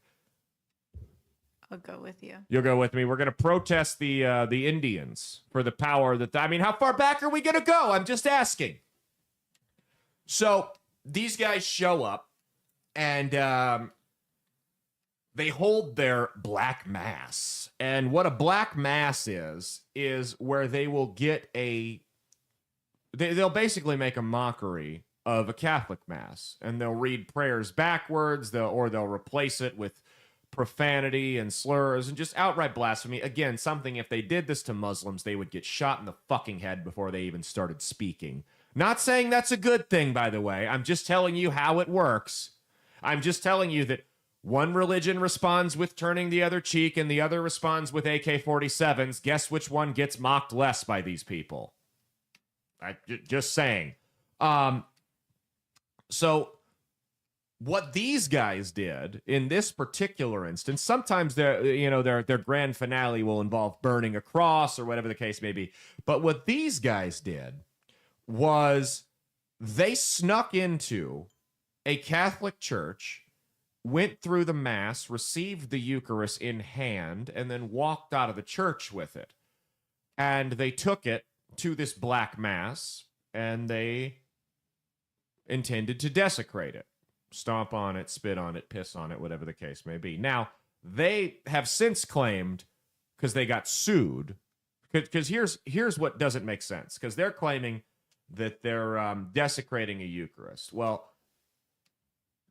I'll go with you. You'll go with me. We're going to protest the Indians for the power that... I mean, how far back are we going to go? I'm just asking. So these guys show up and they hold their black mass. And what a black mass is where they will get they'll basically make a mockery of a Catholic mass. And they'll read prayers backwards, or they'll replace it with profanity and slurs and just outright blasphemy. Again, something if they did this to Muslims, they would get shot in the fucking head before they even started speaking. Not saying that's a good thing, by the way. I'm just telling you how it works. I'm just telling you that one religion responds with turning the other cheek and the other responds with AK-47s. Guess which one gets mocked less by these people? Just saying. So what these guys did in this particular instance, sometimes their grand finale will involve burning a cross or whatever the case may be. But what these guys did was they snuck into a Catholic church, went through the Mass, received the Eucharist in hand, and then walked out of the church with it. And they took it to this black Mass, and they intended to desecrate it. Stomp on it, spit on it, piss on it, whatever the case may be. Now, they have since claimed, because they got sued, because here's what doesn't make sense, because they're claiming that they're desecrating a Eucharist. Well,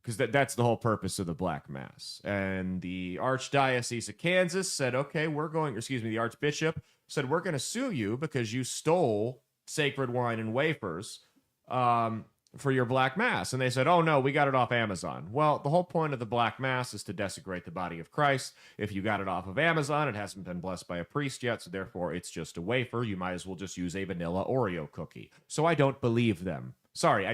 because that's the whole purpose of the Black Mass. And the Archdiocese of Kansas said, okay, the Archbishop said, we're going to sue you because you stole sacred wine and wafers for your Black Mass. And they said, oh, no, we got it off Amazon. Well, the whole point of the Black Mass is to desecrate the body of Christ. If you got it off of Amazon, it hasn't been blessed by a priest yet, so therefore it's just a wafer. You might as well just use a vanilla Oreo cookie. So I don't believe them. Sorry,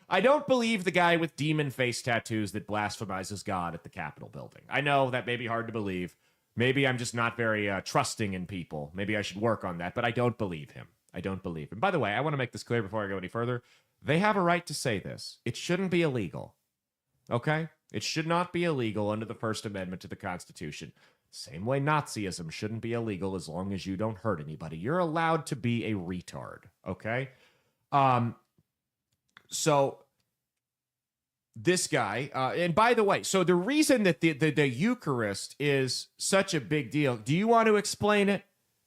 I don't believe the guy with demon face tattoos that blasphemizes God at the Capitol building. I know that may be hard to believe. Maybe I'm just not very trusting in people. Maybe I should work on that, but I don't believe him. I don't believe him. By the way, I want to make this clear before I go any further. They have a right to say this. It shouldn't be illegal. Okay? It should not be illegal under the First Amendment to the Constitution. Same way Nazism shouldn't be illegal as long as you don't hurt anybody. You're allowed to be a retard. Okay? So this guy, and by the way, so the reason that the Eucharist is such a big deal, do you want to explain it?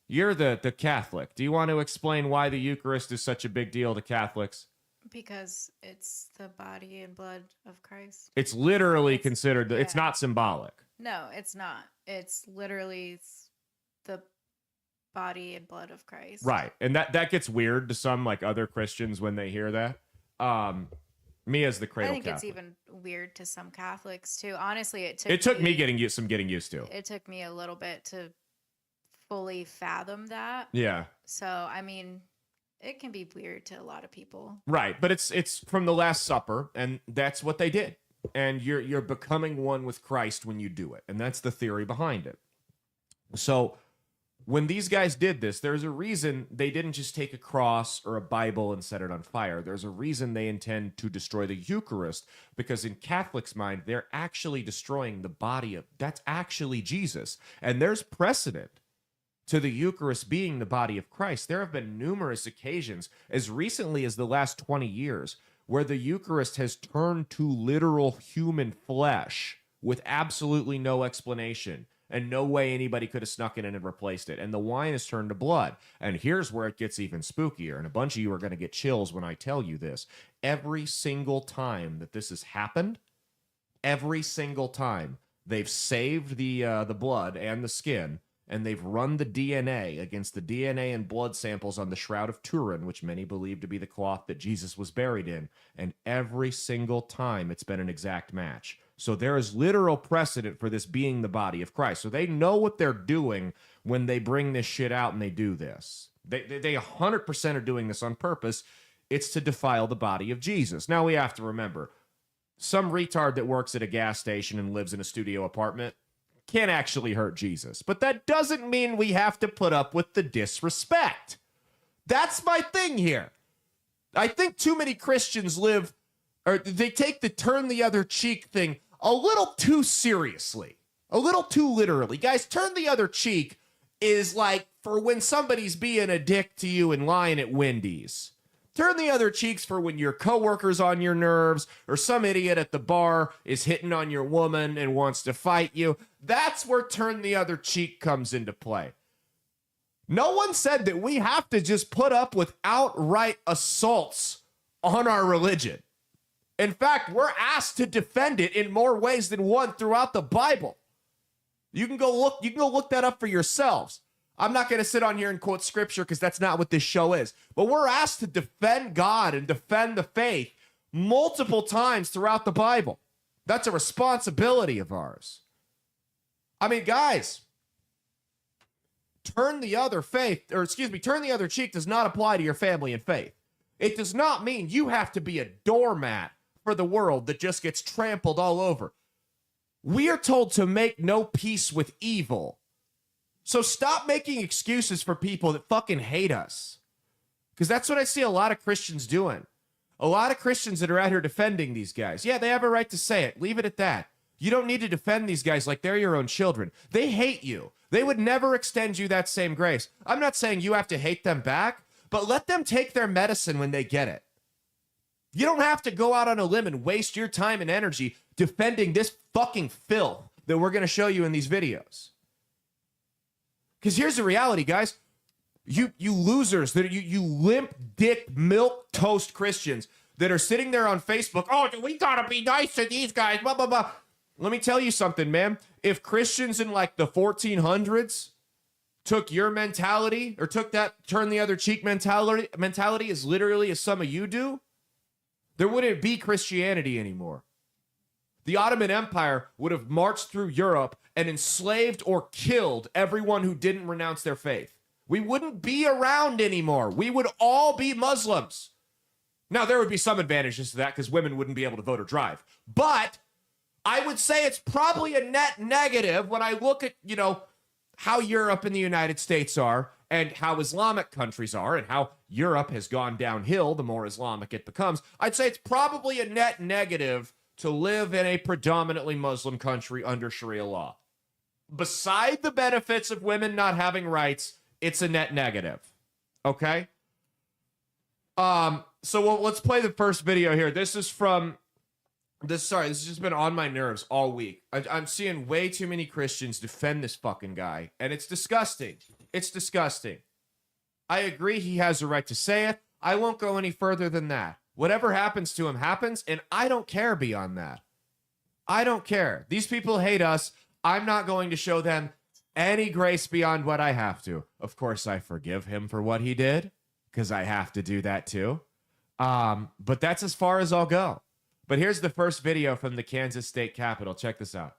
You're the Catholic. Do you want to explain why the Eucharist is such a big deal to Catholics? Because it's the body and blood of Christ. It's literally considered, it's not symbolic. No, it's not. It's literally the body and blood of Christ. Right. And that gets weird to some like other Christians when they hear that. Me as the cradle Catholic. It's even weird to some Catholics too. Honestly, it took me getting used to. It took me a little bit to fully fathom that. Yeah. So, I mean, it can be weird to a lot of people. Right, but it's from the Last Supper, and that's what they did. And you're becoming one with Christ when you do it, and that's the theory behind it. So when these guys did this, there's a reason they didn't just take a cross or a Bible and set it on fire. There's a reason they intend to destroy the Eucharist, because in Catholics' mind, they're actually destroying the body of, that's actually Jesus. And there's precedent to the Eucharist being the body of Christ. There have been numerous occasions, as recently as the last 20 years, where the Eucharist has turned to literal human flesh with absolutely no explanation and no way anybody could have snuck it in and replaced it. And the wine has turned to blood. And here's where it gets even spookier. And a bunch of you are going to get chills when I tell you this. Every single time that this has happened, every single time, they've saved the blood and the skin, and they've run the DNA against the DNA and blood samples on the Shroud of Turin, which many believe to be the cloth that Jesus was buried in. And every single time, it's been an exact match. So there is literal precedent for this being the body of Christ. So they know what they're doing when they bring this shit out and they do this. They 100% are doing this on purpose. It's to defile the body of Jesus. Now we have to remember, some retard that works at a gas station and lives in a studio apartment can't actually hurt Jesus. But that doesn't mean we have to put up with the disrespect. That's my thing here. I think too many Christians live, or they take the turn the other cheek thing a little too seriously, a little too literally. Guys, turn the other cheek is like for when somebody's being a dick to you and lying at Wendy's. Turn the other cheeks for when your coworker's on your nerves or some idiot at the bar is hitting on your woman and wants to fight you. That's where turn the other cheek comes into play. No one said that we have to just put up with outright assaults on our religion. In fact, we're asked to defend it in more ways than one throughout the Bible. You can go look that up for yourselves. I'm not going to sit on here and quote scripture because that's not what this show is. But we're asked to defend God and defend the faith multiple times throughout the Bible. That's a responsibility of ours. I mean, guys, turn the other cheek does not apply to your family and faith. It does not mean you have to be a doormat for the world that just gets trampled all over. We are told to make no peace with evil. So stop making excuses for people that fucking hate us. Because that's what I see a lot of Christians doing. A lot of Christians that are out here defending these guys. Yeah, they have a right to say it. Leave it at that. You don't need to defend these guys like they're your own children. They hate you. They would never extend you that same grace. I'm not saying you have to hate them back, but let them take their medicine when they get it. You don't have to go out on a limb and waste your time and energy defending this fucking filth that we're going to show you in these videos. Because here's the reality, guys. You losers, you limp dick milk toast Christians that are sitting there on Facebook. Oh, we gotta be nice to these guys, blah, blah, blah. Let me tell you something, man. If Christians in like the 1400s took your mentality or took that turn the other cheek mentality as literally as some of you do, there wouldn't be Christianity anymore. The Ottoman Empire would have marched through Europe and enslaved or killed everyone who didn't renounce their faith. We wouldn't be around anymore. We would all be Muslims. Now, there would be some advantages to that because women wouldn't be able to vote or drive. But I would say it's probably a net negative when I look at, how Europe and the United States are and how Islamic countries are and how Europe has gone downhill the more Islamic it becomes. I'd say it's probably a net negative to live in a predominantly Muslim country under Sharia law. Beside the benefits of women not having rights, it's a net negative. Okay? So let's play the first video here. This has just been on my nerves all week. I'm seeing way too many Christians defend this fucking guy, and it's disgusting. It's disgusting. I agree he has a right to say it. I won't go any further than that. Whatever happens to him happens, and I don't care beyond that. I don't care. These people hate us. I'm not going to show them any grace beyond what I have to. Of course, I forgive him for what he did, because I have to do that too. But that's as far as I'll go. But here's the first video from the Kansas State Capitol. Check this out.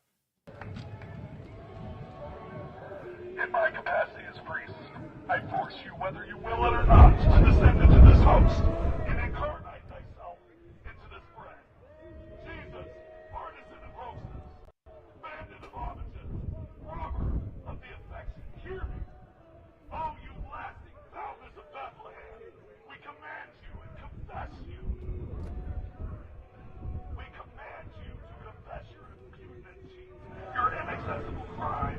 In my capacity as priest, I force you, whether you will it or not, to descend into this host and incarnate thyself into this bread. Jesus, partisan of roses, bandit of homages, robber of the affection, hear me. Oh, you lasting foulness of Bethlehem, we command you and confess you. We command you to confess your impunity, your inaccessible crimes.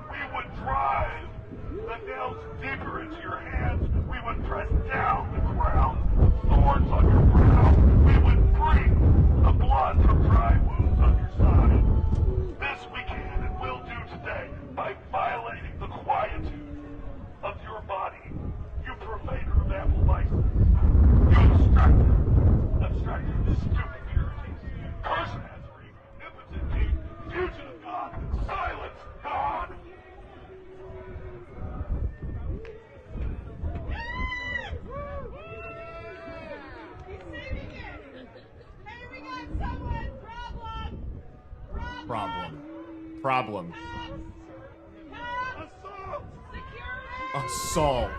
We would drive the nails deeper into your hands. We would press down the crown Problem. Assault.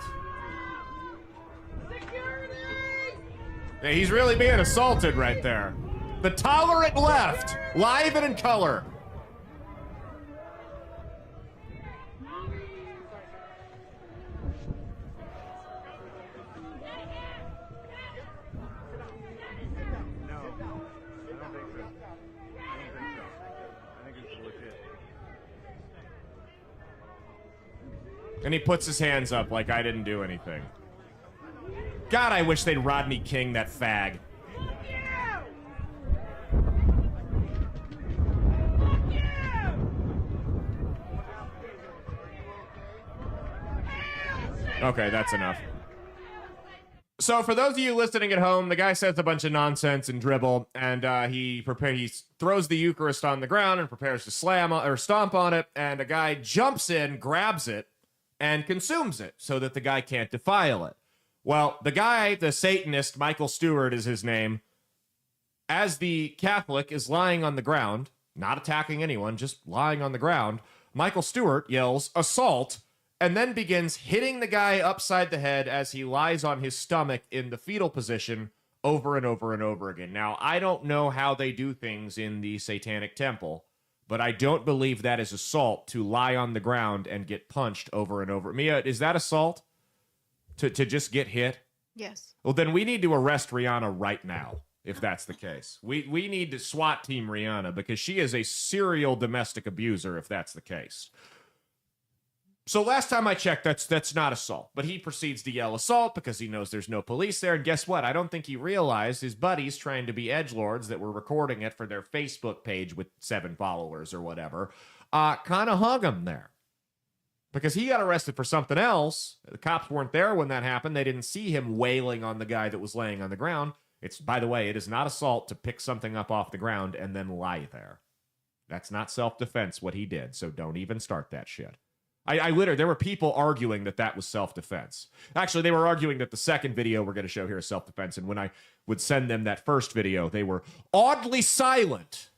Yeah, he's really being assaulted right there. The tolerant left, live and in color. And he puts his hands up like I didn't do anything. God, I wish they'd Rodney King that fag. Okay, that's enough. So for those of you listening at home, the guy says a bunch of nonsense and dribble, and he throws the Eucharist on the ground and prepares to stomp on it, and a guy jumps in, grabs it, and consumes it so that the guy can't defile it. Well, the guy, the Satanist, Michael Stewart is his name, as the Catholic is lying on the ground, not attacking anyone, just lying on the ground, Michael Stewart yells, "Assault," and then begins hitting the guy upside the head as he lies on his stomach in the fetal position over and over and over again. Now, I don't know how they do things in the Satanic Temple, but I don't believe that is assault to lie on the ground and get punched over and over. Mia, is that assault? To just get hit? Yes. Well, then we need to arrest Rihanna right now, if that's the case. We need to SWAT team Rihanna because she is a serial domestic abuser, if that's the case. So last time I checked, that's not assault. But he proceeds to yell assault because he knows there's no police there. And guess what? I don't think he realized his buddies trying to be edgelords that were recording it for their Facebook page with 7 followers or whatever, kind of hung him there. Because he got arrested for something else. The cops weren't there when that happened. They didn't see him wailing on the guy that was laying on the ground. By the way, it is not assault to pick something up off the ground and then lie there. That's not self-defense what he did, so don't even start that shit. I literally, there were people arguing that was self-defense. Actually, they were arguing that the second video we're going to show here is self-defense, and when I would send them that first video, they were oddly silent.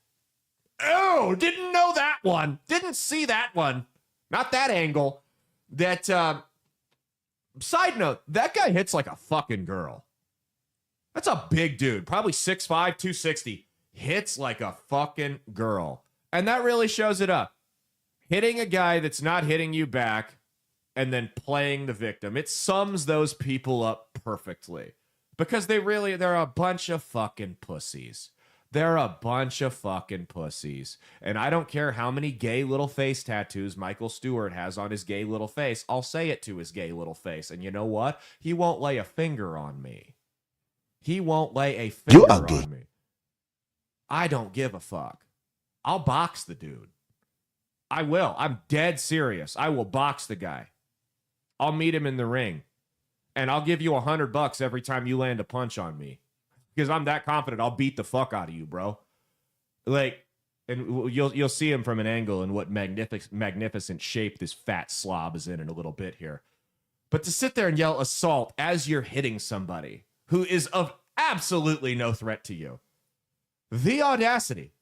Oh, didn't know that one. Didn't see that one. Not that angle. That, side note, that guy hits like a fucking girl. That's a big dude, probably 6'5", 260. Hits like a fucking girl. And that really shows it up. Hitting a guy that's not hitting you back and then playing the victim. It sums those people up perfectly. Because they're a bunch of fucking pussies. They're a bunch of fucking pussies. And I don't care how many gay little face tattoos Michael Stewart has on his gay little face. I'll say it to his gay little face. And you know what? He won't lay a finger on me. He won't lay a finger on me. I don't give a fuck. I'll box the dude. I will. I'm dead serious. I will box the guy. I'll meet him in the ring. And I'll give you $100 every time you land a punch on me. Because I'm that confident I'll beat the fuck out of you, bro. Like, and you'll see him from an angle and what magnificent shape this fat slob is in a little bit here. But to sit there and yell assault as you're hitting somebody who is of absolutely no threat to you. The audacity.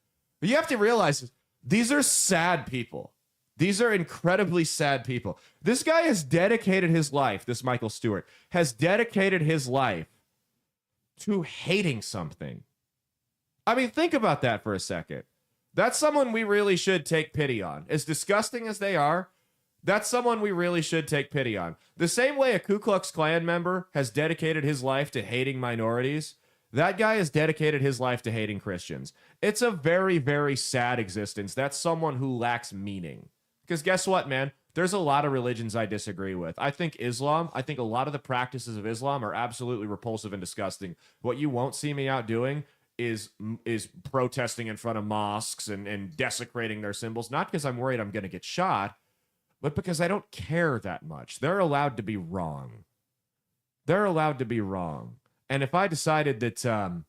You have to realize these are sad people. These are incredibly sad people. This guy has dedicated his life, this Michael Stewart, has dedicated his life to hating something. I mean, think about that for a second. That's someone we really should take pity on. As disgusting as they are, that's someone we really should take pity on. The same way a Ku Klux Klan member has dedicated his life to hating minorities, that guy has dedicated his life to hating Christians. It's a very, very sad existence. That's someone who lacks meaning. Because guess what, man? There's a lot of religions I disagree with. I think a lot of the practices of Islam are absolutely repulsive and disgusting. What you won't see me out doing is protesting in front of mosques and desecrating their symbols. Not because I'm worried I'm going to get shot, but because I don't care that much. They're allowed to be wrong. They're allowed to be wrong. And if I decided that,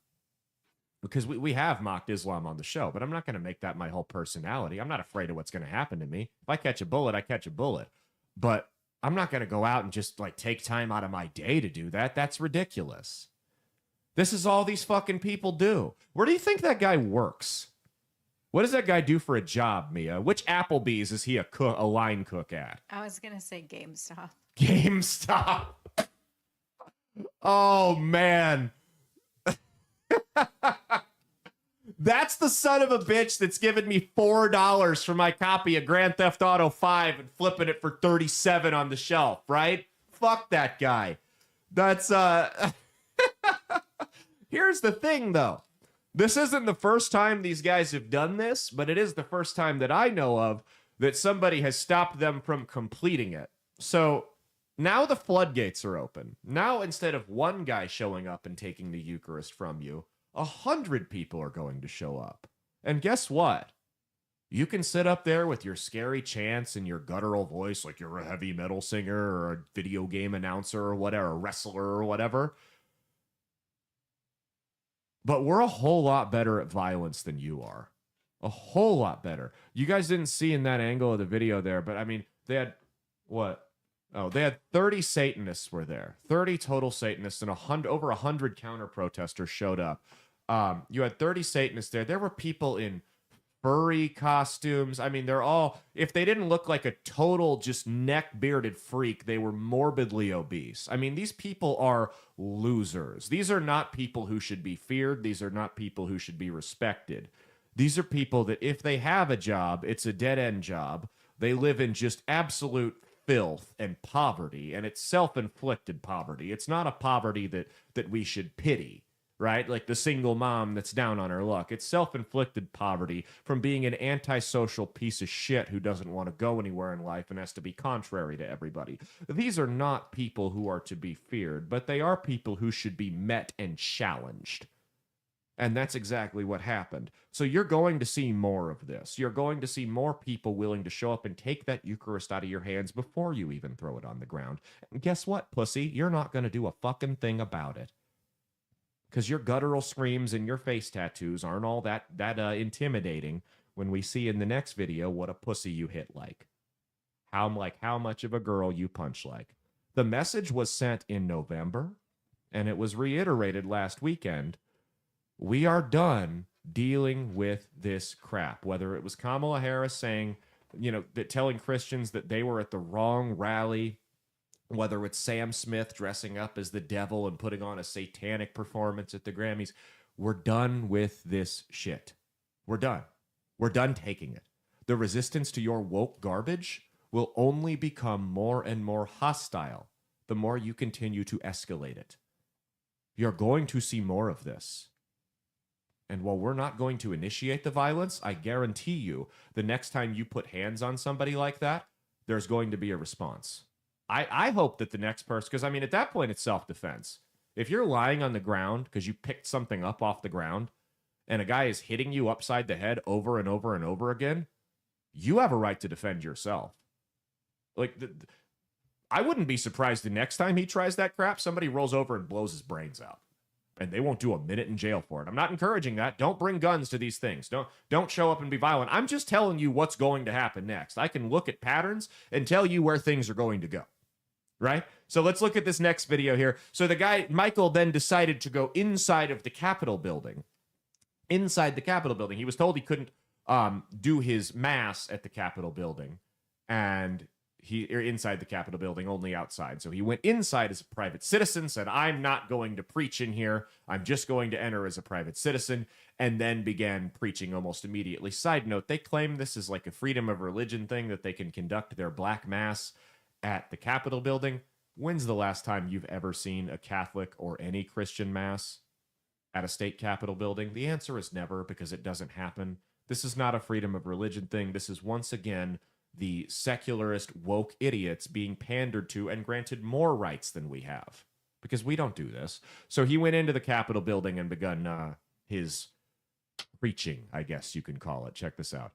because we have mocked Islam on the show, but I'm not going to make that my whole personality. I'm not afraid of what's going to happen to me. If I catch a bullet, I catch a bullet. But I'm not going to go out and just like take time out of my day to do that. That's ridiculous. This is all these fucking people do. Where do you think that guy works? What does that guy do for a job, Mia? Which Applebee's is he a line cook at? I was gonna say GameStop. GameStop. Oh, man. That's the son of a bitch that's giving me $4 for my copy of Grand Theft Auto 5 and flipping it for $37 on the shelf, right? Fuck that guy. That's, Here's the thing, though. This isn't the first time these guys have done this, but it is the first time that I know of that somebody has stopped them from completing it. So now the floodgates are open. Now, instead of one guy showing up and taking the Eucharist from you, 100 people are going to show up. And guess what? You can sit up there with your scary chants and your guttural voice like you're a heavy metal singer or a video game announcer or whatever, a wrestler or whatever. But we're a whole lot better at violence than you are. A whole lot better. You guys didn't see in that angle of the video there, but I mean, they had, what? Oh, they had 30 Satanists were there. 30 total Satanists and over 100 counter-protesters showed up. You had 30 Satanists there. There were people in furry costumes. I mean, they're all, if they didn't look like a total just neck-bearded freak, they were morbidly obese. I mean, these people are losers. These are not people who should be feared. These are not people who should be respected. These are people that if they have a job, it's a dead-end job. They live in just absolute filth and poverty, and it's self-inflicted poverty. It's not a poverty that we should pity. Right? Like the single mom that's down on her luck. It's self-inflicted poverty from being an antisocial piece of shit who doesn't want to go anywhere in life and has to be contrary to everybody. These are not people who are to be feared, but they are people who should be met and challenged. And that's exactly what happened. So you're going to see more of this. You're going to see more people willing to show up and take that Eucharist out of your hands before you even throw it on the ground. And guess what, pussy? You're not going to do a fucking thing about it. Because your guttural screams and your face tattoos aren't all that intimidating when we see in the next video what a pussy you hit like. How much of a girl you punch like. The message was sent in November, and it was reiterated last weekend. We are done dealing with this crap. Whether it was Kamala Harris saying, that telling Christians that they were at the wrong rally, whether it's Sam Smith dressing up as the devil and putting on a satanic performance at the Grammys, we're done with this shit. We're done. We're done taking it. The resistance to your woke garbage will only become more and more hostile the more you continue to escalate it. You're going to see more of this. And while we're not going to initiate the violence, I guarantee you the next time you put hands on somebody like that, there's going to be a response. I hope that the next person, because I mean, at that point, it's self-defense. If you're lying on the ground because you picked something up off the ground and a guy is hitting you upside the head over and over and over again, you have a right to defend yourself. Like, I wouldn't be surprised the next time he tries that crap, somebody rolls over and blows his brains out. And they won't do a minute in jail for it. I'm not encouraging that. Don't bring guns to these things. Don't show up and be violent. I'm just telling you what's going to happen next. I can look at patterns and tell you where things are going to go. Right? So let's look at this next video here. So the guy, Michael, then decided to go inside of the Capitol building. Inside the Capitol building. He was told he couldn't do his mass at the Capitol building. And inside the Capitol building, only outside. So he went inside as a private citizen, said, I'm not going to preach in here. I'm just going to enter as a private citizen, and then began preaching almost immediately. Side note, they claim this is like a freedom of religion thing, that they can conduct their black mass at the Capitol building. When's the last time you've ever seen a Catholic or any Christian mass at a state Capitol building? The answer is never, because it doesn't happen. This is not a freedom of religion thing. This is once again the secularist woke idiots being pandered to and granted more rights than we have, because we don't do this. So he went into the Capitol building and begun his preaching, I guess you can call it. Check this out.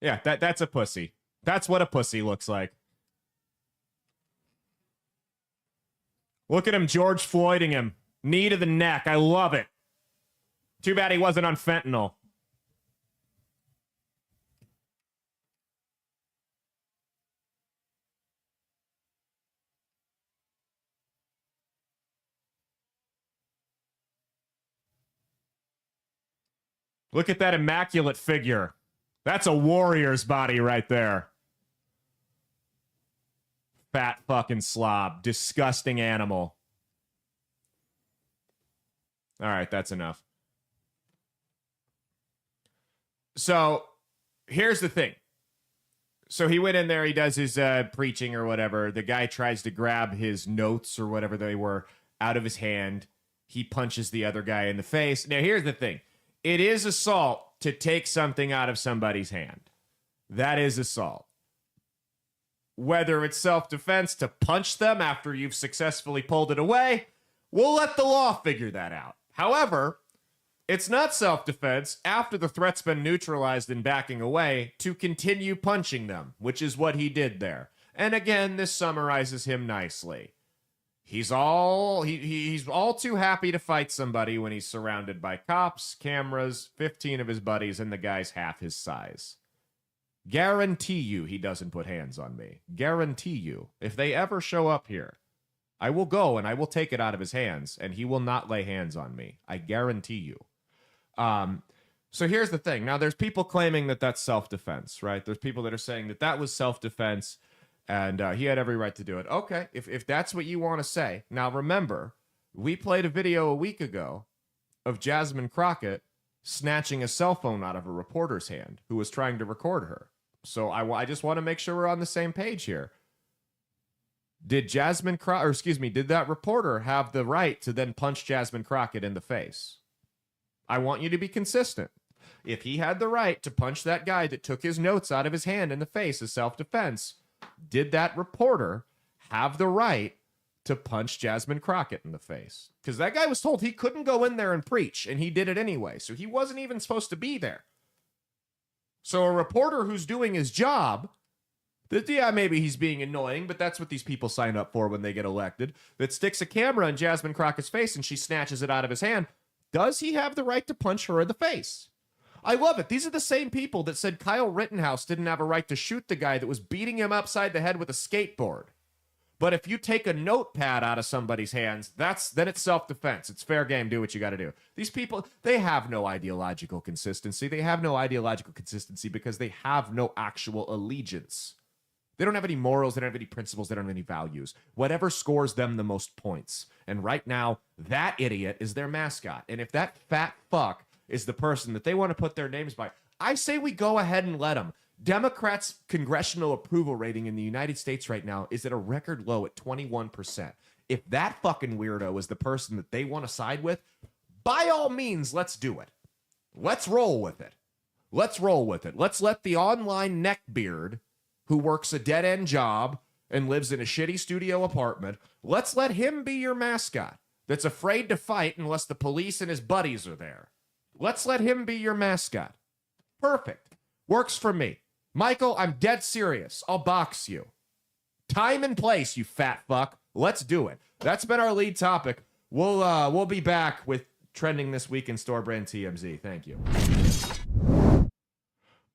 Yeah, that's a pussy. That's what a pussy looks like. Look at him, George Floyding him. Knee to the neck. I love it. Too bad he wasn't on fentanyl. Look at that immaculate figure. That's a warrior's body right there. Fat fucking slob. Disgusting animal. All right, that's enough. So, here's the thing. So he went in there, he does his preaching or whatever. The guy tries to grab his notes or whatever they were out of his hand. He punches the other guy in the face. Now, here's the thing. It is assault to take something out of somebody's hand. That is assault. Whether it's self-defense to punch them after you've successfully pulled it away, we'll let the law figure that out. However, it's not self-defense after the threat's been neutralized and backing away to continue punching them, which is what he did there. And again, this summarizes him nicely. He's all too happy to fight somebody when he's surrounded by cops, cameras, 15 of his buddies, and the guy's half his size. Guarantee you he doesn't put hands on me. Guarantee you. If they ever show up here, I will go and I will take it out of his hands, and he will not lay hands on me. I guarantee you. So here's the thing. Now, there's people claiming that that's self-defense, right? There's people that are saying that that was self-defense, and he had every right to do it. Okay, if that's what you want to say. Now, remember, we played a video a week ago of Jasmine Crockett snatching a cell phone out of a reporter's hand who was trying to record her. So I just want to make sure we're on the same page here. Did did that reporter have the right to then punch Jasmine Crockett in the face? I want you to be consistent. If he had the right to punch that guy that took his notes out of his hand in the face as self-defense, did that reporter have the right to punch Jasmine Crockett in the face? Because that guy was told he couldn't go in there and preach, and he did it anyway, so he wasn't even supposed to be there. So a reporter who's doing his job, yeah, maybe he's being annoying, but that's what these people sign up for when they get elected, that sticks a camera in Jasmine Crockett's face and she snatches it out of his hand. Does he have the right to punch her in the face? I love it. These are the same people that said Kyle Rittenhouse didn't have a right to shoot the guy that was beating him upside the head with a skateboard. But if you take a notepad out of somebody's hands, then it's self-defense. It's fair game. Do what you got to do. These people, they have no ideological consistency. They have no ideological consistency because they have no actual allegiance. They don't have any morals. They don't have any principles. They don't have any values. Whatever scores them the most points. And right now, that idiot is their mascot. And if that fat fuck is the person that they want to put their names by, I say we go ahead and let them. Democrats' congressional approval rating in the United States right now is at a record low at 21%. If that fucking weirdo is the person that they want to side with, by all means, let's do it. Let's roll with it. Let's roll with it. Let's let the online neckbeard who works a dead-end job and lives in a shitty studio apartment, let's let him be your mascot that's afraid to fight unless the police and his buddies are there. Let's let him be your mascot. Perfect. Works for me. Michael, I'm dead serious. I'll box you. Time and place, you fat fuck. Let's do it. That's been our lead topic. We'll be back with trending this week in Store Brand TMZ. Thank you.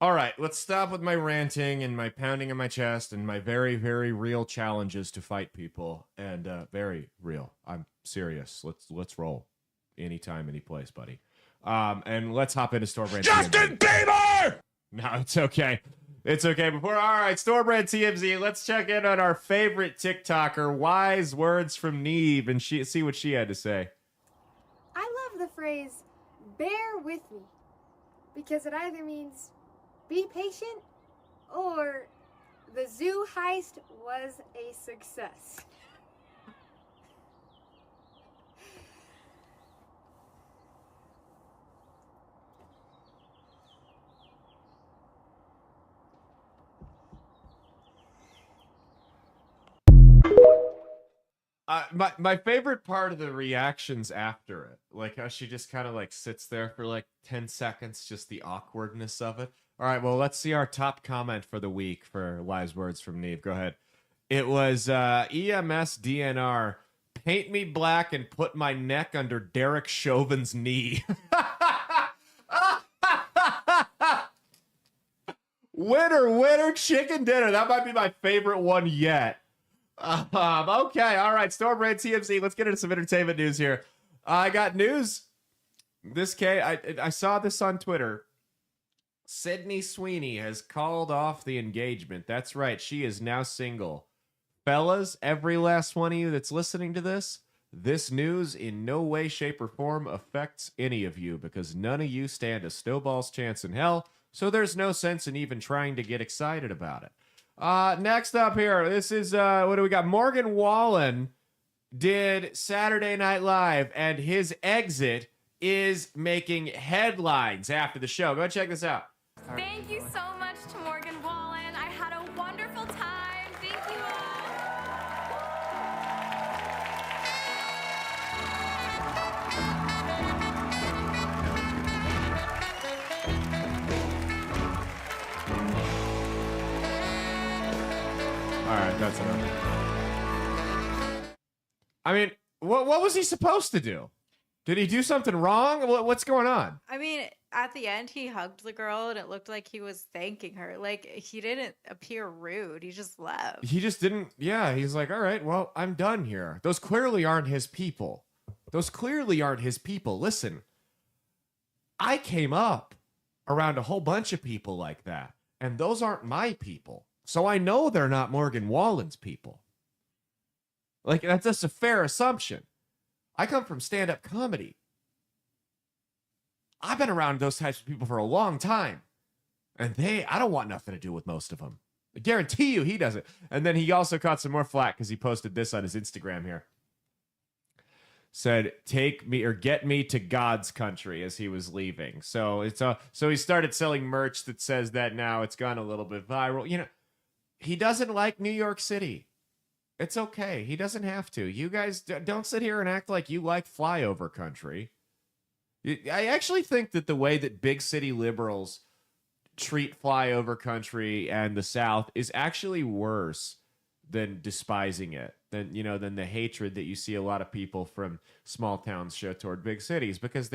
All right, let's stop with my ranting and my pounding in my chest and my very, very real challenges to fight people. And very real. I'm serious. Let's roll. Anytime, any place, buddy. And let's hop into Store Brand Justin Bieber! No, it's okay. It's okay. All right, Store Brand TMZ. Let's check in on our favorite TikToker, Wise Words from Neve, and see what she had to say. I love the phrase, bear with me, because it either means be patient or the zoo heist was a success. My favorite part of the reactions after it, like how she just kind of like sits there for like 10 seconds, just the awkwardness of it. All right, well, let's see our top comment for the week for Wise Words from Neve. Go ahead. It was EMS DNR. Paint me black and put my neck under Derek Chauvin's knee. Winner, chicken dinner. That might be my favorite one yet. Okay, all right. Stormbrand TMZ. Let's get into some entertainment news here. I got news. I saw this on Twitter. Sydney Sweeney has called off the engagement. That's right. She is now single. Fellas, every last one of you that's listening to this news in no way, shape, or form affects any of you because none of you stand a snowball's chance in hell, so there's no sense in even trying to get excited about it. Next up here, this is, what do we got? Morgan Wallen did Saturday Night Live, and his exit is making headlines after the show. Go check this out. Thank you so much to Morgan Wallen. I had a wonderful time. Thank you All right, that's enough. I mean, what was he supposed to do? Did he do something wrong? What's going on? I mean, at the end, he hugged the girl, and it looked like he was thanking her. Like, he didn't appear rude. He just left. He just didn't. Yeah, he's like, all right, well, I'm done here. Those clearly aren't his people. Listen, I came up around a whole bunch of people like that, and those aren't my people. So I know they're not Morgan Wallen's people. Like, that's just a fair assumption. I come from stand-up comedy. I've been around those types of people for a long time. And I don't want nothing to do with most of them. I guarantee you he doesn't. And then he also caught some more flack because he posted this on his Instagram here. Said, take me or get me to God's country as he was leaving. So so he started selling merch that says that now. It's gone a little bit viral. You know, he doesn't like New York City. It's okay. He doesn't have to. You guys don't sit here and act like you like flyover country. I actually think that the way that big city liberals treat flyover country and the South is actually worse than despising it, than the hatred that you see a lot of people from small towns show toward big cities, because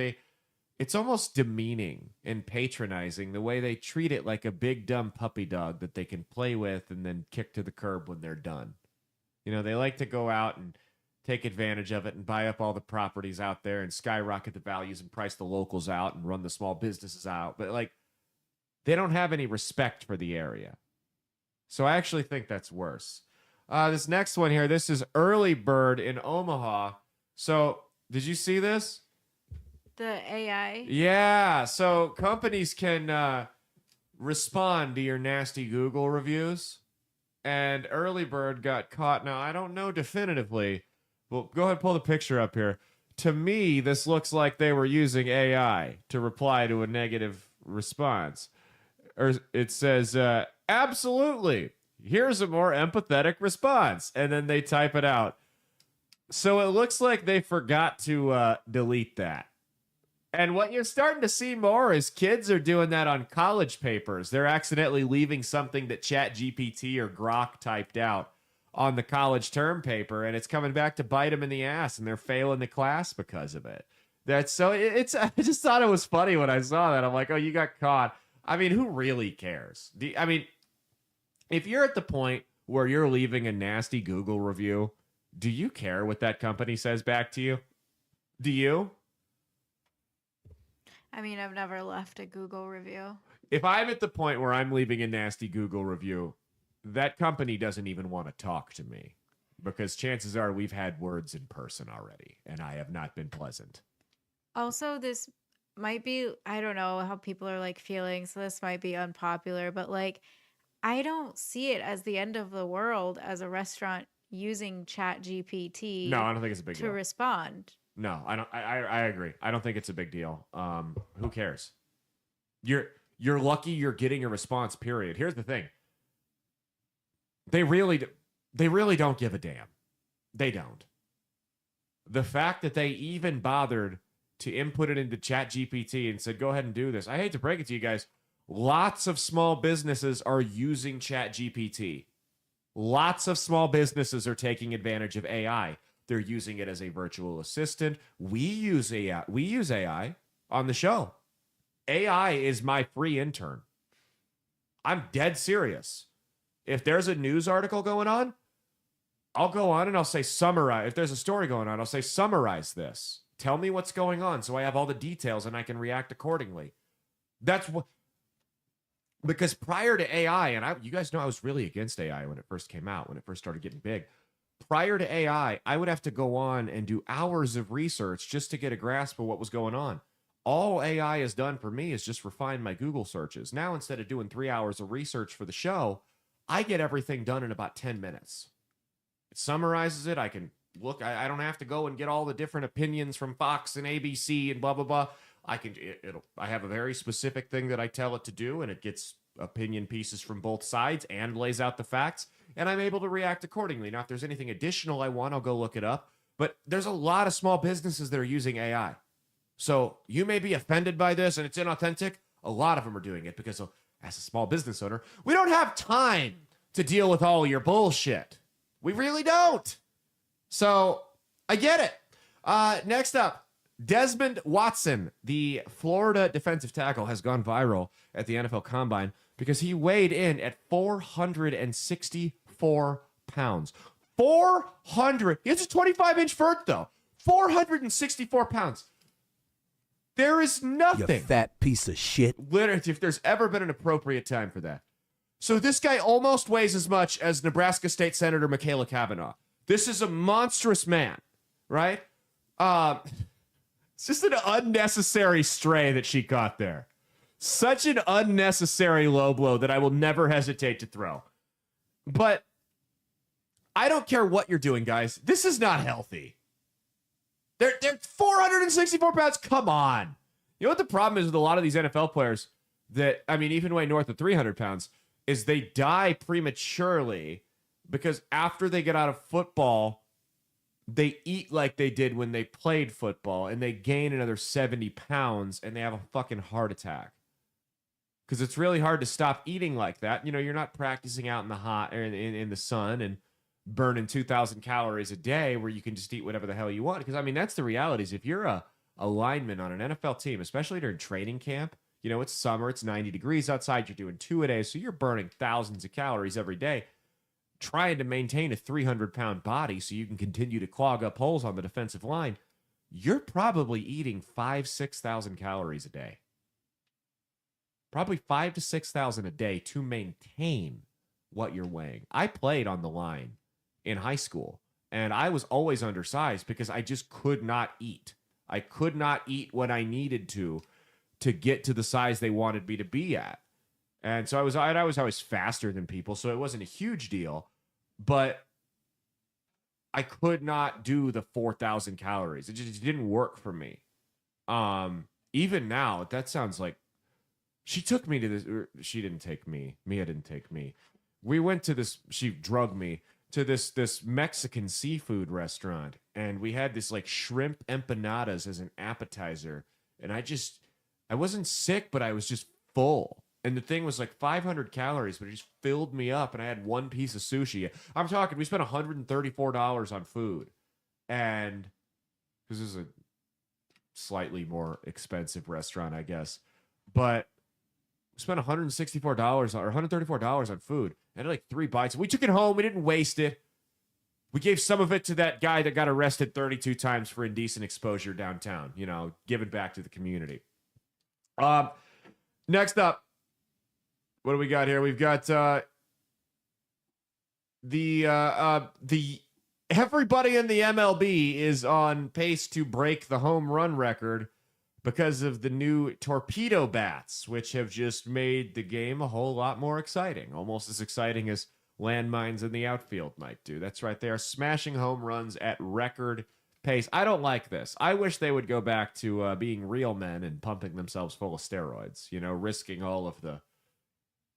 it's almost demeaning and patronizing the way they treat it like a big dumb puppy dog that they can play with and then kick to the curb when they're done. You know, they like to go out and take advantage of it and buy up all the properties out there and skyrocket the values and price the locals out and run the small businesses out. But, like, they don't have any respect for the area. So I actually think that's worse. This next one here, this is Early Bird in Omaha. So, did you see this? The AI? Yeah. So, companies can respond to your nasty Google reviews. And Early Bird got caught. Now, I don't know definitively. Well, go ahead and pull the picture up here. To me, this looks like they were using AI to reply to a negative response. Or it says, absolutely. Here's a more empathetic response. And then they type it out. So it looks like they forgot to delete that. And what you're starting to see more is kids are doing that on college papers. They're accidentally leaving something that ChatGPT or Grok typed out on the college term paper, and it's coming back to bite them in the ass, and they're failing the class because of it. That's so. I just thought it was funny when I saw that. I'm like, oh, you got caught. I mean, who really cares? I mean, if you're at the point where you're leaving a nasty Google review, do you care what that company says back to you? Do you? I mean, I've never left a Google review. If I'm at the point where I'm leaving a nasty Google review, that company doesn't even want to talk to me, because chances are we've had words in person already, and I have not been pleasant. Also, this might be, I don't know how people are like feeling, so this might be unpopular, but like, I don't see it as the end of the world as a restaurant using ChatGPT. No, I don't think it's a big deal to respond. No, I don't. I agree. I don't think it's a big deal. Who cares? You're lucky you're getting a response. Period. Here's the thing. They really don't give a damn. They don't. The fact that they even bothered to input it into ChatGPT and said, go ahead and do this. I hate to break it to you guys. Lots of small businesses are using ChatGPT. Lots of small businesses are taking advantage of AI. They're using it as a virtual assistant. We use AI. We use AI on the show. AI is my free intern. I'm dead serious. If there's a news article going on, I'll go on and I'll say summarize. If there's a story going on, I'll say summarize this. Tell me what's going on so I have all the details and I can react accordingly. That's what. Because prior to AI, and you guys know I was really against AI when it first came out, when it first started getting big. Prior to AI, I would have to go on and do hours of research just to get a grasp of what was going on. All AI has done for me is just refine my Google searches. Now, instead of doing 3 hours of research for the show, I get everything done in about 10 minutes. It summarizes it. I can look. I don't have to go and get all the different opinions from Fox and ABC and blah, blah, blah. I have a very specific thing that I tell it to do, and it gets opinion pieces from both sides and lays out the facts, and I'm able to react accordingly. Now, if there's anything additional I want, I'll go look it up. But there's a lot of small businesses that are using AI. So you may be offended by this and it's inauthentic. A lot of them are doing it because as a small business owner, we don't have time to deal with all your bullshit. We really don't. So I get it. Next up, Desmond Watson, the Florida defensive tackle, has gone viral at the NFL Combine because he weighed in at 464 pounds. 400. He has a 25-inch vert, though. 464 pounds. There is nothing. You fat piece of shit. Literally, if there's ever been an appropriate time for that. So this guy almost weighs as much as Nebraska State Senator Michaela Cavanaugh. This is a monstrous man, right? It's just an unnecessary stray that she caught there. Such an unnecessary low blow that I will never hesitate to throw. But I don't care what you're doing, guys. This is not healthy. They're 464 pounds. Come on. You know what the problem is with a lot of these NFL players that, I mean, even weigh north of 300 pounds, is they die prematurely because after they get out of football, they eat like they did when they played football and they gain another 70 pounds and they have a fucking heart attack. Because it's really hard to stop eating like that. You know, you're not practicing out in the hot or in the sun and burning 2,000 calories a day where you can just eat whatever the hell you want. Because, I mean, that's the reality is if you're a lineman on an NFL team, especially during training camp, you know, it's summer, it's 90 degrees outside, you're doing 2 a day, so you're burning thousands of calories every day trying to maintain a 300-pound body so you can continue to clog up holes on the defensive line. You're probably eating 6,000 calories a day. Probably 5,000 to 6,000 a day to maintain what you're weighing. I played on the line in high school, and I was always undersized because I just could not eat. I could not eat what I needed to get to the size they wanted me to be at. And so I was always faster than people, so it wasn't a huge deal, but I could not do the 4,000 calories. It just didn't work for me. Even now, that sounds like she took me to this. She didn't take me. Mia didn't take me. We went to this. She drugged me to this Mexican seafood restaurant, and we had this like shrimp empanadas as an appetizer. And I wasn't sick, but I was just full. And the thing was like 500 calories, but it just filled me up. And I had one piece of sushi. I'm talking, we spent $134 on food. And this is a slightly more expensive restaurant, I guess. But we spent $164 or $134 on food. And like 3 bites. We took it home. We didn't waste it. We gave some of it to that guy that got arrested 32 times for indecent exposure downtown. You know, give it back to the community. Next up, what do we got here? We've got the everybody in the MLB is on pace to break the home run record because of the new torpedo bats, which have just made the game a whole lot more exciting, almost as exciting as landmines in the outfield might do. That's right, they are smashing home runs at record pace. I don't like this. I wish they would go back to being real men and pumping themselves full of steroids, you know, risking all of the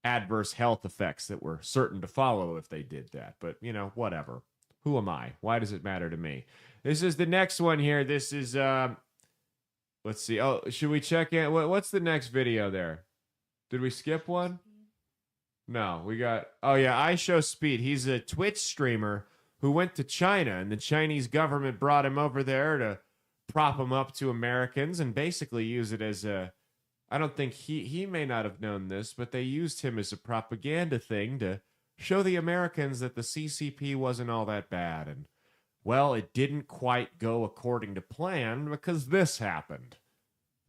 adverse health effects that were certain to follow if they did that. But, you know, whatever. Who am I? Why does it matter to me? This is the next one here. This is, let's see. Oh, should we check in? What's the next video there? Did we skip one? No, we got, oh yeah, I Show Speed. He's a Twitch streamer who went to China, and the Chinese government brought him over there to prop him up to Americans and basically use it as a, I don't think he may not have known this, but they used him as a propaganda thing to show the Americans that the CCP wasn't all that bad. And, well, it didn't quite go according to plan because this happened.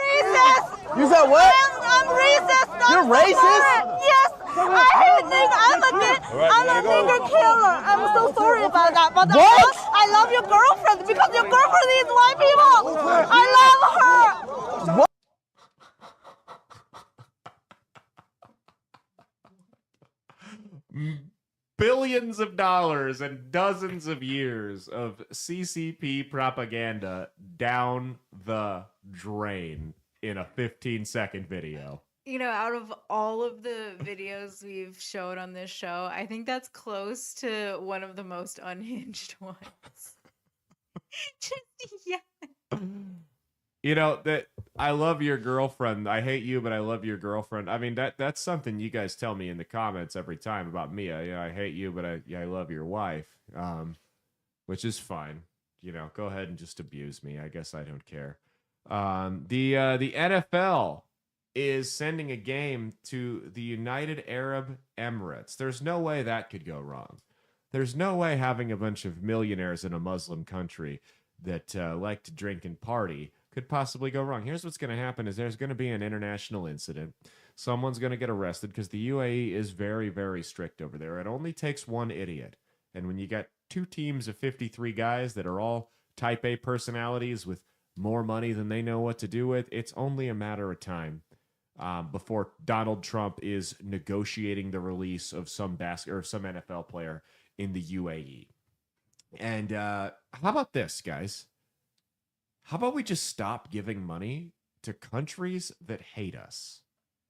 Racist! You said what? I'm racist! You're racist? Yes! I hate nigger. I'm a nigger killer. I'm so sorry about that. But what? I love your girlfriend because your girlfriend is white people. I love her. What? Billions of dollars and dozens of years of CCP propaganda down the drain in a 15-second video. You know, out of all of the videos we've showed on this show, I think that's close to one of the most unhinged ones. Just, yeah. You know, that I love your girlfriend. I hate you, but I love your girlfriend. I mean, that's something you guys tell me in the comments every time about me. I hate you, but I love your wife, which is fine. You know, go ahead and just abuse me. I guess I don't care. The NFL is sending a game to the United Arab Emirates. There's no way that could go wrong. There's no way having a bunch of millionaires in a Muslim country that like to drink and party could possibly go wrong. Here's what's going to happen is there's going to be an international incident. Someone's going to get arrested because the UAE is very, very strict over there. It only takes one idiot. And when you got two teams of 53 guys that are all type A personalities with more money than they know what to do with, it's only a matter of time before Donald Trump is negotiating the release of some NFL player in the UAE. And how about this, guys? How about we just stop giving money to countries that hate us?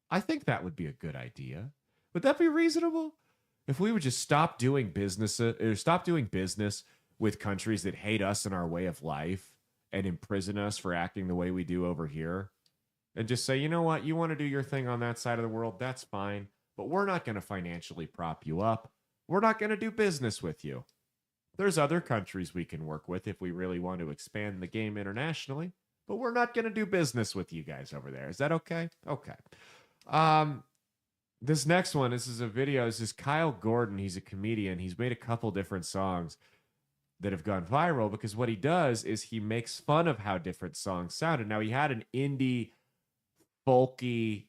I think that would be a good idea. Would that be reasonable? If we would just stop doing business with countries that hate us and our way of life and imprison us for acting the way we do over here, and just say, you know what, you want to do your thing on that side of the world, that's fine, but we're not going to financially prop you up. We're not going to do business with you. There's other countries we can work with if we really want to expand the game internationally, but we're not going to do business with you guys over there. Is that okay? Okay. This next one, this is a video. This is Kyle Gordon. He's a comedian. He's made a couple different songs that have gone viral because what he does is he makes fun of how different songs sounded. Now, he had an indie, folksy,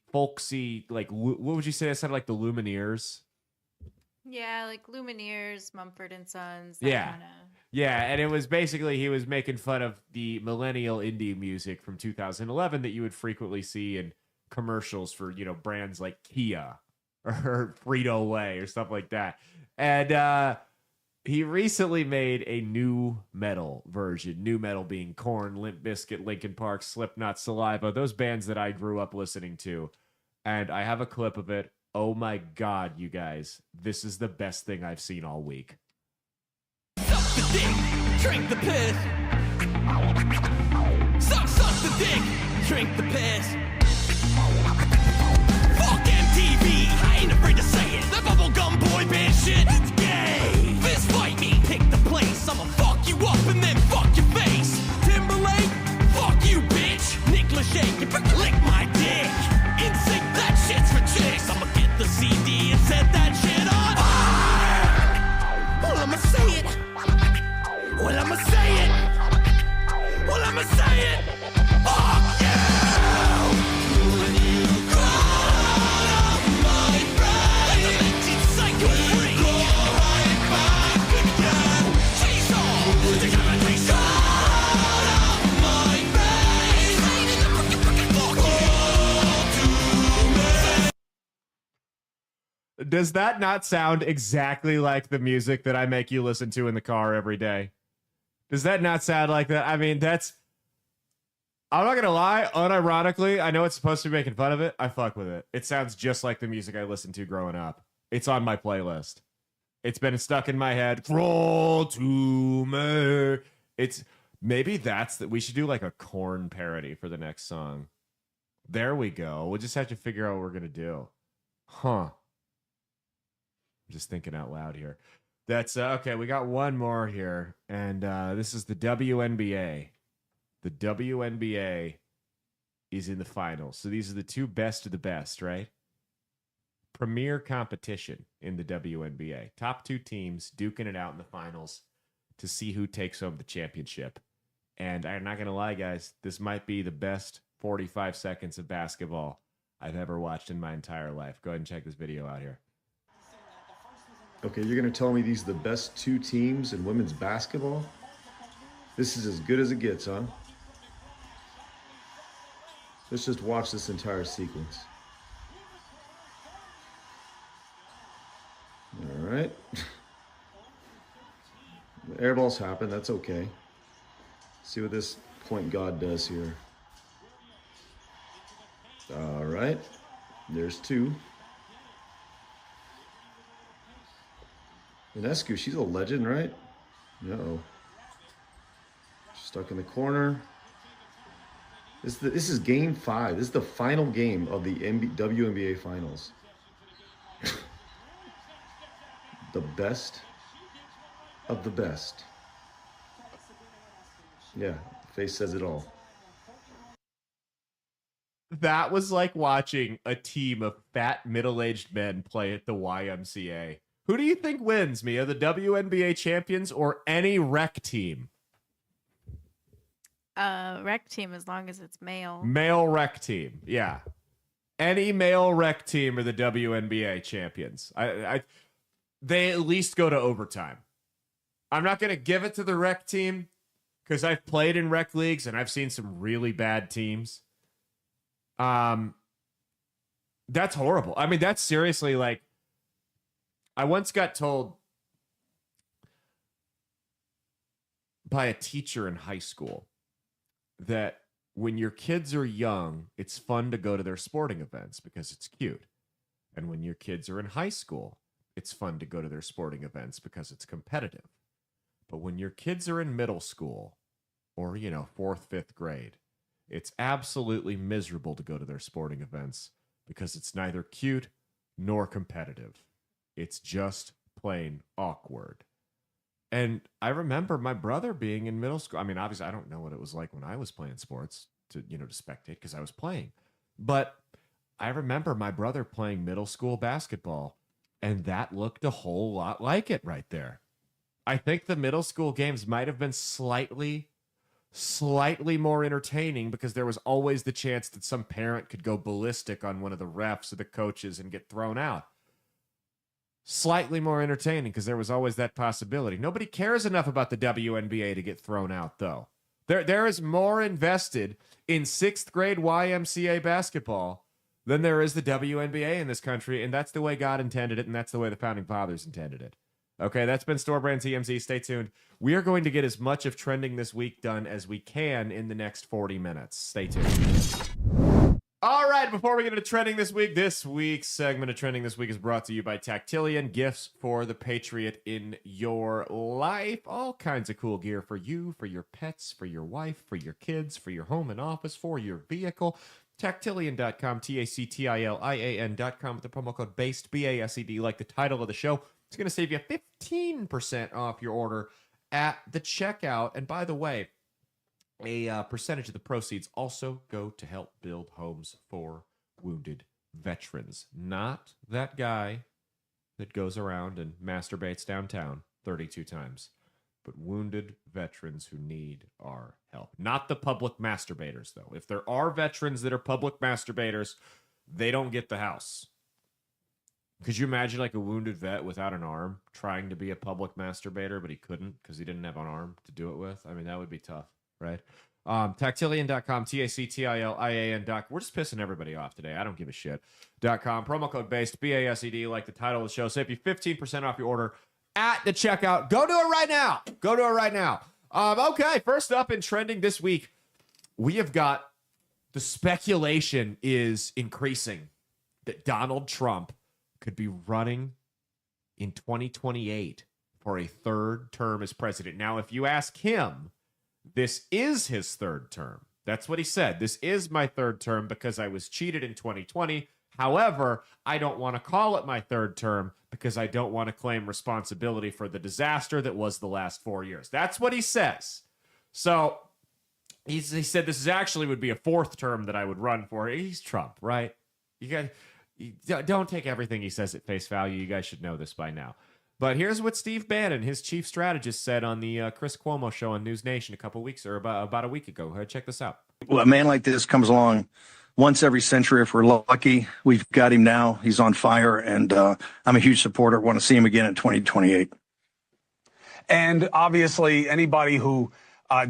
like, what would you say? That sounded like the Lumineers. Yeah, like Lumineers, Mumford and Sons. Yeah. Kinda. Yeah, and it was basically he was making fun of the millennial indie music from 2011 that you would frequently see in commercials for, you know, brands like Kia or Frito-Lay or stuff like that. And he recently made a new metal version. New metal being Korn, Limp Bizkit, Linkin Park, Slipknot, Saliva, those bands that I grew up listening to. And I have a clip of it. Oh my God, you guys. This is the best thing I've seen all week. Suck the dick, drink the piss. Suck the dick, drink the piss. Fuck MTV, I ain't afraid to say it. That bubblegum boy band shit, it's gay. Fist fight me, pick the place. I'ma fuck you up and then fuck your face. Timberlake, fuck you, bitch. Nick Lachey, you better lick my dick. Insync, that shit's for chicks. I'ma get the CD and set that shit on fire. Well, I'ma say it. Well, I'ma say it. Well, I'ma say it. Fuck you. When you call up my brain, like a mental psycho freak. You go right back again. Chase on. Take out my trace. Call up my brain. Saying in the fucking fuck you. Does that not sound exactly like the music that I make you listen to in the car every day? Does that not sound like that? I mean, I'm not going to lie, unironically, I know it's supposed to be making fun of it. I fuck with it. It sounds just like the music I listened to growing up. It's on my playlist. It's been stuck in my head. Crawl to me. It's maybe that's that we should do like a Korn parody for the next song. There we go. We'll just have to figure out what we're gonna do. Huh. I'm just thinking out loud here. That's okay. We got one more here, and this is the WNBA. The WNBA is in the finals. So these are the two best of the best, right? Premier competition in the WNBA. Top two teams duking it out in the finals to see who takes home the championship. And I'm not going to lie, guys, this might be the best 45 seconds of basketball I've ever watched in my entire life. Go ahead and check this video out here. Okay, you're going to tell me these are the best two teams in women's basketball? This is as good as it gets, huh? Let's just watch this entire sequence. All right. The air balls happen, that's okay. See what this point guard does here. All right, there's two. Ionescu, she's a legend, right? Uh-oh. Stuck in the corner. This is game 5. This is the final game of the WNBA finals. The best of the best. Yeah, face says it all. That was like watching a team of fat middle-aged men play at the YMCA. Who do you think wins, Mia? The WNBA champions or any rec team? Rec team, as long as it's male. Male rec team, yeah. Any male rec team are the WNBA champions. They at least go to overtime. I'm not going to give it to the rec team because I've played in rec leagues and I've seen some really bad teams. That's horrible. I mean, that's seriously like, I once got told by a teacher in high school that when your kids are young, it's fun to go to their sporting events because it's cute. And when your kids are in high school, it's fun to go to their sporting events because it's competitive. But when your kids are in middle school or, 4th, 5th grade, it's absolutely miserable to go to their sporting events because it's neither cute nor competitive. It's just plain awkward. And I remember my brother being in middle school. I mean, obviously, I don't know what it was like when I was playing sports to spectate because I was playing. But I remember my brother playing middle school basketball, and that looked a whole lot like it right there. I think the middle school games might have been slightly more entertaining because there was always the chance that some parent could go ballistic on one of the refs or the coaches and get thrown out. Slightly more entertaining because there was always that possibility. Nobody cares enough about the WNBA to get thrown out, though. There is more invested in 6th grade YMCA basketball than there is the WNBA in this country, and that's the way God intended it, and that's the way the Founding Fathers intended it. Okay, that's been Store Brand TMZ. Stay tuned. We are going to get as much of trending this week done as we can in the next 40 minutes. Stay tuned. All right, before we get into trending this week's segment of trending this week is brought to you by Tactilian, gifts for the Patriot in your life. All kinds of cool gear for you, for your pets, for your wife, for your kids, for your home and office, for your vehicle. Tactilian.com, Tactilian.com with the promo code BASED, B-A-S-E-D, like the title of the show. It's going to save you 15% off your order at the checkout. And by the way, a percentage of the proceeds also go to help build homes for wounded veterans. Not that guy that goes around and masturbates downtown 32 times, but wounded veterans who need our help. Not the public masturbators, though. If there are veterans that are public masturbators, they don't get the house. Could you imagine like a wounded vet without an arm trying to be a public masturbator, but he couldn't because he didn't have an arm to do it with? I mean, that would be tough. Right? Tactilian.com, Tactilian.com. We're just pissing everybody off today. I don't give a shit. .com, promo code BASED, BASED, like the title of the show. Save you 15% off your order at the checkout. Go do it right now. Go do it right now. Okay, first up in trending this week, we have got the speculation is increasing that Donald Trump could be running in 2028 for a third term as president. Now, if you ask him, this is his third term. That's what he said. This is my third term because I was cheated in 2020. However, I don't want to call it my third term because I don't want to claim responsibility for the disaster that was the last 4 years. That's what he says. So he said this is actually would be a fourth term that I would run for. He's Trump, right? You don't take everything he says at face value. You guys should know this by now. But here's what Steve Bannon, his chief strategist, said on the Chris Cuomo show on News Nation a couple weeks or about a week ago. Check this out. Well, a man like this comes along once every century if we're lucky. We've got him now. He's on fire, and I'm a huge supporter. Want to see him again in 2028. And obviously, anybody who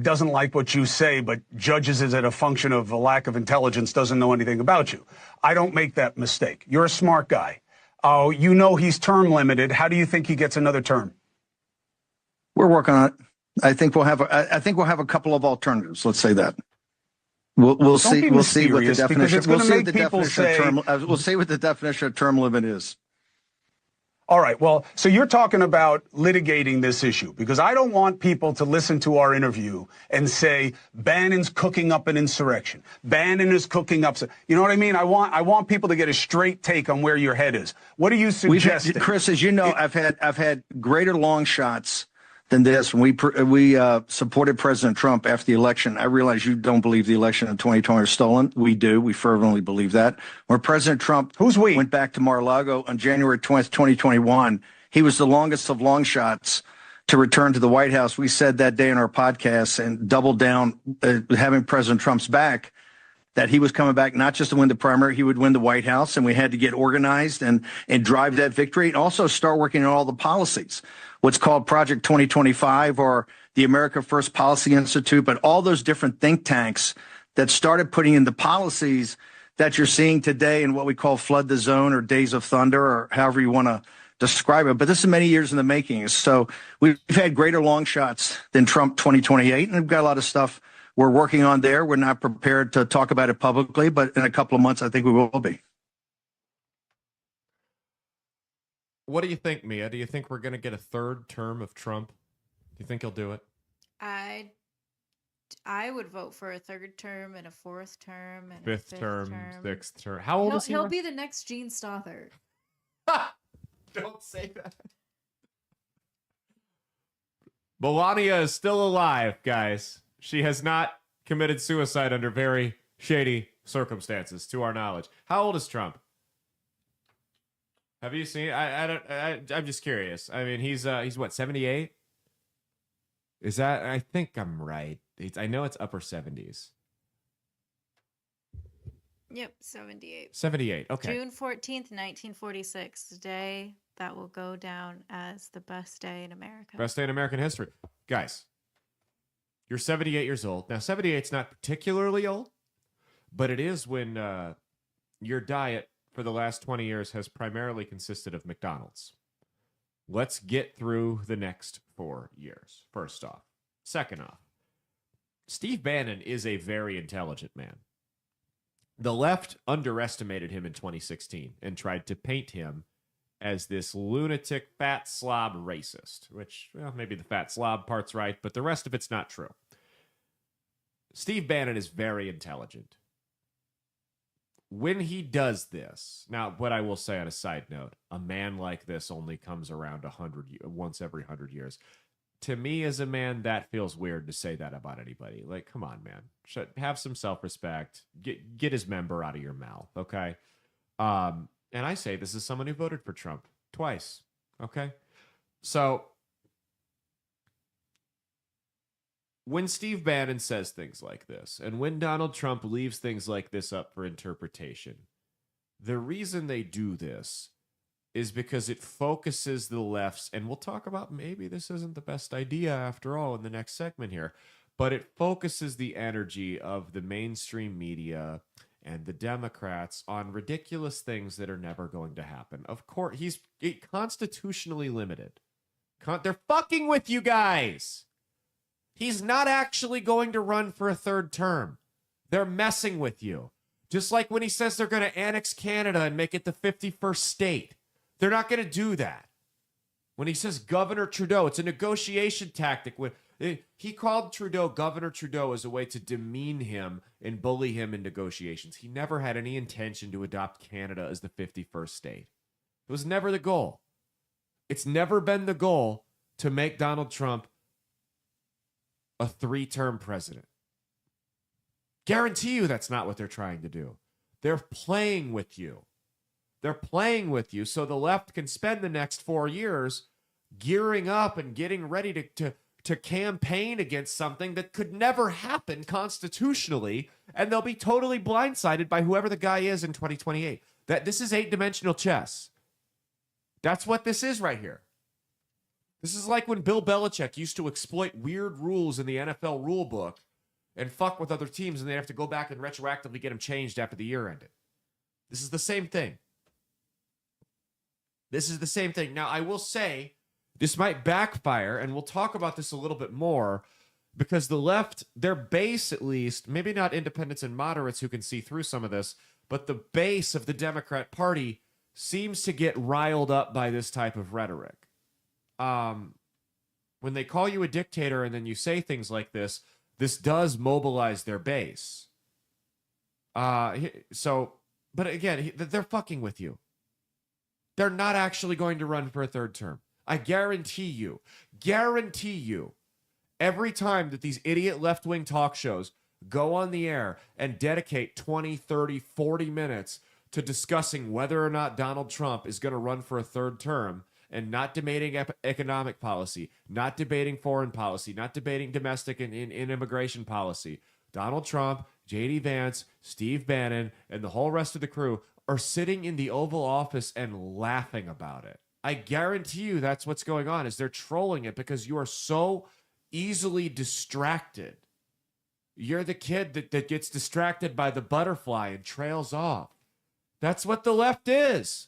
doesn't like what you say but judges it as a function of a lack of intelligence doesn't know anything about you. I don't make that mistake. You're a smart guy. Oh, you know he's term limited. How do you think he gets another term? We're working on it. I think we'll have a couple of alternatives. Let's say that. We'll see. We'll see what the definition. We'll see what the definition of term. We'll see what the definition of term limit is. All right. Well, so you're talking about litigating this issue because I don't want people to listen to our interview and say Bannon's cooking up an insurrection. Bannon is cooking up. You know what I mean? I want people to get a straight take on where your head is. What are you suggesting? Chris, as you know, I've had greater long shots than this. When we supported President Trump after the election, I realize you don't believe the election in 2020 is stolen. We do. We fervently believe that. When President Trump went back to Mar-a-Lago on January 20th, 2021, he was the longest of long shots to return to the White House. We said that day in our podcast and doubled down, having President Trump's back, that he was coming back not just to win the primary, he would win the White House, and we had to get organized and drive that victory and also start working on all the policies. What's called Project 2025 or the America First Policy Institute, but all those different think tanks that started putting in the policies that you're seeing today in what we call Flood the Zone or Days of Thunder or however you want to describe it. But this is many years in the making. So we've had greater long shots than Trump 2028, and we've got a lot of stuff we're working on there. We're not prepared to talk about it publicly, but in a couple of months, I think we will be. What do you think, Mia? Do you think we're going to get a third term of Trump? Do you think he'll do it? I would vote for a third term and a fourth term and fifth a term, sixth term. How old is he? He'll be the next Gene Stothert. Don't say that. Melania is still alive, guys. She has not committed suicide under very shady circumstances, to our knowledge. How old is Trump? Have you seen? I'm just curious. I mean, he's what, 78? Is that? I think I'm right. I know it's upper 70s. Yep, 78. 78. Okay. June 14th, 1946, the day that will go down as the best day in America. Best day in American history, guys. You're 78 years old. Now, 78's not particularly old, but it is when your diet for the last 20 years has primarily consisted of McDonald's. Let's get through the next 4 years, first off. Second off, Steve Bannon is a very intelligent man. The left underestimated him in 2016 and tried to paint him as this lunatic, fat slob racist, which, well, maybe the fat slob part's right, but the rest of it's not true. Steve Bannon is very intelligent. When he does this, now, what I will say on a side note, a man like this only comes around once every 100 years. To me, as a man, that feels weird to say that about anybody. Like, come on, man. Have some self-respect. Get his member out of your mouth, okay? And I say this is someone who voted for Trump twice, okay? So, when Steve Bannon says things like this, and when Donald Trump leaves things like this up for interpretation, the reason they do this is because it focuses the left's, and we'll talk about maybe this isn't the best idea after all in the next segment here, but it focuses the energy of the mainstream media and the Democrats on ridiculous things that are never going to happen. Of course, he's constitutionally limited. They're fucking with you guys. He's not actually going to run for a third term. They're messing with you. Just like when he says they're going to annex Canada and make it the 51st state. They're not going to do that. When he says Governor Trudeau, it's a negotiation tactic. He called Trudeau Governor Trudeau as a way to demean him and bully him in negotiations. He never had any intention to adopt Canada as the 51st state. It was never the goal. It's never been the goal to make Donald Trump a 3-term president. Guarantee you that's not what they're trying to do. They're playing with you. They're playing with you so the left can spend the next 4 years gearing up and getting ready to campaign against something that could never happen constitutionally, and they'll be totally blindsided by whoever the guy is in 2028. This is 8-dimensional chess. That's what this is right here. This is like when Bill Belichick used to exploit weird rules in the NFL rule book and fuck with other teams, and they have to go back and retroactively get them changed after the year ended. This is the same thing. This is the same thing. Now, I will say this might backfire, and we'll talk about this a little bit more, because the left, their base at least, maybe not independents and moderates who can see through some of this, but the base of the Democrat Party seems to get riled up by this type of rhetoric. When they call you a dictator and then you say things like this does mobilize their base. But again, they're fucking with you. They're not actually going to run for a 3rd term. I guarantee you, every time that these idiot left-wing talk shows go on the air and dedicate 20, 30, 40 minutes to discussing whether or not Donald Trump is going to run for a 3rd term and not debating economic policy, not debating foreign policy, not debating domestic and immigration policy, Donald Trump, J.D. Vance, Steve Bannon, and the whole rest of the crew are sitting in the Oval Office and laughing about it. I guarantee you that's what's going on, is they're trolling it because you are so easily distracted. You're the kid that gets distracted by the butterfly and trails off. That's what the left is.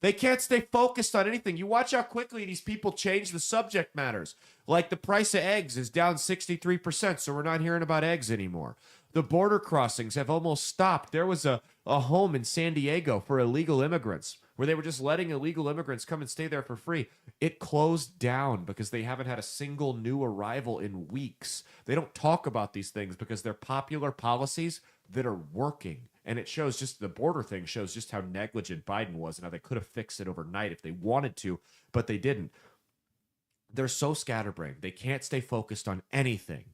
They can't stay focused on anything. You watch how quickly these people change the subject matters. Like the price of eggs is down 63%, so we're not hearing about eggs anymore. The border crossings have almost stopped. There was a home in San Diego for illegal immigrants where they were just letting illegal immigrants come and stay there for free. It closed down because they haven't had a single new arrival in weeks. They don't talk about these things because they're popular policies that are working. And it shows just the border thing shows just how negligent Biden was and how they could have fixed it overnight if they wanted to, but they didn't. They're so scatterbrained. They can't stay focused on anything.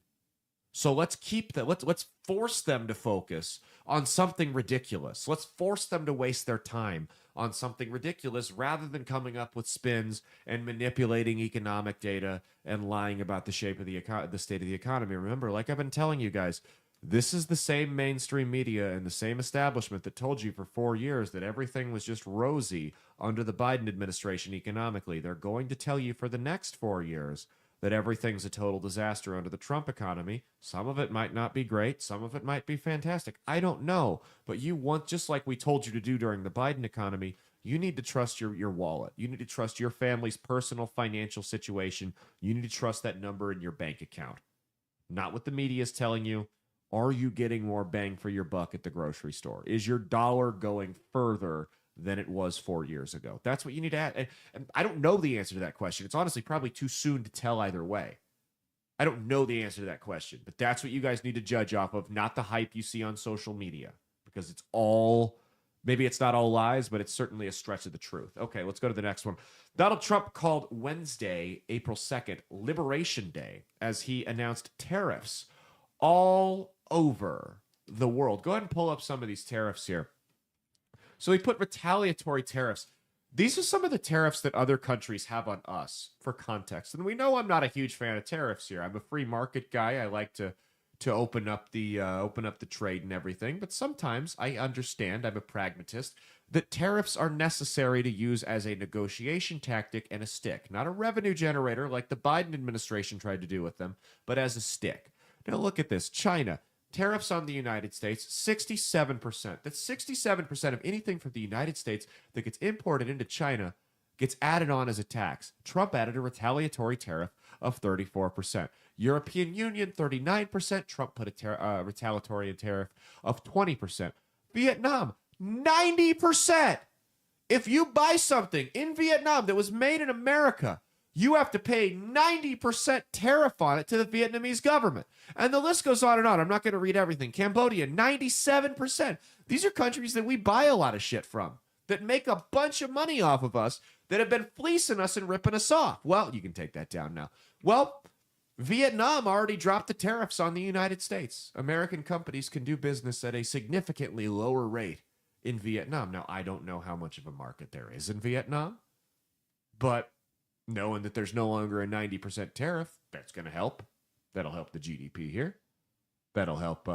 So let's keep that. Let's force them to focus on something ridiculous. Let's force them to waste their time on something ridiculous rather than coming up with spins and manipulating economic data and lying about the shape of the state of the economy. Remember, like I've been telling you guys, this is the same mainstream media and the same establishment that told you for 4 years that everything was just rosy under the Biden administration economically. They're going to tell you for the next 4 years that everything's a total disaster under the Trump economy. Some of it might not be great. Some of it might be fantastic. I don't know. But you want, just like we told you to do during the Biden economy, you need to trust your wallet. You need to trust your family's personal financial situation. You need to trust that number in your bank account. Not what the media is telling you. Are you getting more bang for your buck at the grocery store? Is your dollar going further than it was 4 years ago? That's what you need to ask. And I don't know the answer to that question. It's honestly probably too soon to tell either way. I don't know the answer to that question, but that's what you guys need to judge off of, not the hype you see on social media, because it's all, maybe it's not all lies, but it's certainly a stretch of the truth. Okay, let's go to the next one. Donald Trump called Wednesday, April 2nd, Liberation Day, as he announced tariffs all over the world. Go ahead and pull up some of these tariffs here. So he put retaliatory tariffs. These are some of the tariffs that other countries have on us, for context. And we know I'm not a huge fan of tariffs here. I'm a free market guy. I like to open up the trade and everything. But sometimes I understand, I'm a pragmatist, that tariffs are necessary to use as a negotiation tactic and a stick. Not a revenue generator like the Biden administration tried to do with them, but as a stick. Now look at this. China. Tariffs on the United States, 67%. That's 67% of anything from the United States that gets imported into China gets added on as a tax. Trump added a retaliatory tariff of 34%. European Union, 39%. Trump put a retaliatory tariff of 20%. Vietnam, 90%. If you buy something in Vietnam that was made in America, you have to pay 90% tariff on it to the Vietnamese government. And the list goes on and on. I'm not going to read everything. Cambodia, 97%. These are countries that we buy a lot of shit from, that make a bunch of money off of us, that have been fleecing us and ripping us off. Well, you can take that down now. Well, Vietnam already dropped the tariffs on the United States. American companies can do business at a significantly lower rate in Vietnam. Now, I don't know how much of a market there is in Vietnam, but knowing that there's no longer a 90% tariff, that's going to help. That'll help the GDP here. That'll help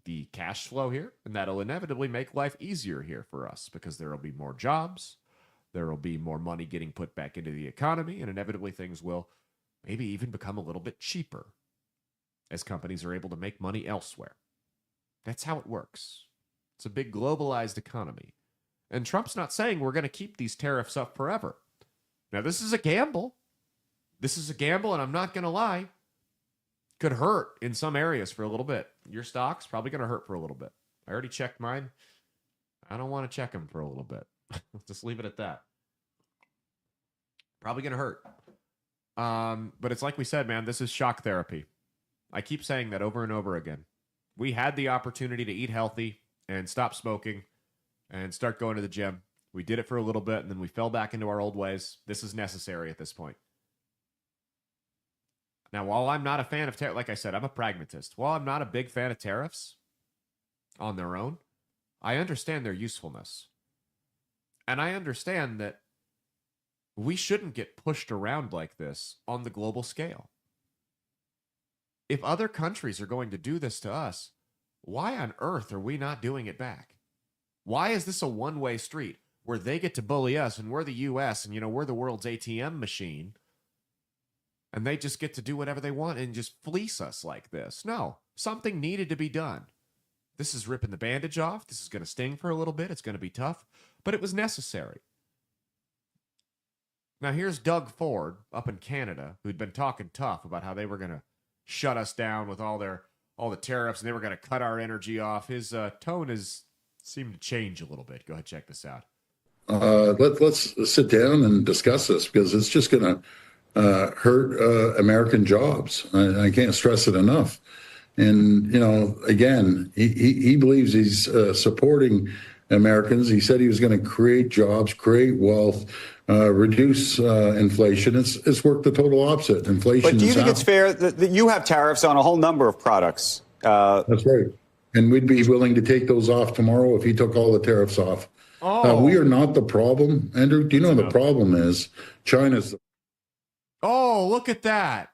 the cash flow here, and that'll inevitably make life easier here for us because there will be more jobs. There will be more money getting put back into the economy, and inevitably things will maybe even become a little bit cheaper as companies are able to make money elsewhere. That's how it works. It's a big globalized economy. And Trump's not saying we're going to keep these tariffs up forever. Now, this is a gamble. This is a gamble, and I'm not going to lie. Could hurt in some areas for a little bit. Your stock's probably going to hurt for a little bit. I already checked mine. I don't want to check them for a little bit. Let's just leave it at that. Probably going to hurt. But it's like we said, man, this is shock therapy. I keep saying that over and over again. We had the opportunity to eat healthy and stop smoking and start going to the gym. We did it for a little bit, and then we fell back into our old ways. This is necessary at this point. Now, while I'm not a fan of tariffs, like I said, I'm a pragmatist. While I'm not a big fan of tariffs on their own, I understand their usefulness. And I understand that we shouldn't get pushed around like this on the global scale. If other countries are going to do this to us, why on earth are we not doing it back? Why is this a one-way street where they get to bully us and we're the U.S. and, we're the world's ATM machine and they just get to do whatever they want and just fleece us like this? No, something needed to be done. This is ripping the bandage off. This is going to sting for a little bit. It's going to be tough, but it was necessary. Now, here's Doug Ford up in Canada, who'd been talking tough about how they were going to shut us down with all the tariffs and they were going to cut our energy off. His tone has seemed to change a little bit. Go ahead, check this out. Let's sit down and discuss this because it's just going to hurt American jobs. I can't stress it enough. And, again, he believes he's supporting Americans. He said he was going to create jobs, create wealth, reduce inflation. It's worked the total opposite. Inflation. But do you think it's fair that you have tariffs on a whole number of products? That's right. And we'd be willing to take those off tomorrow if he took all the tariffs off. We are not the problem, Andrew. Do you know the problem is China's. Oh, look at that.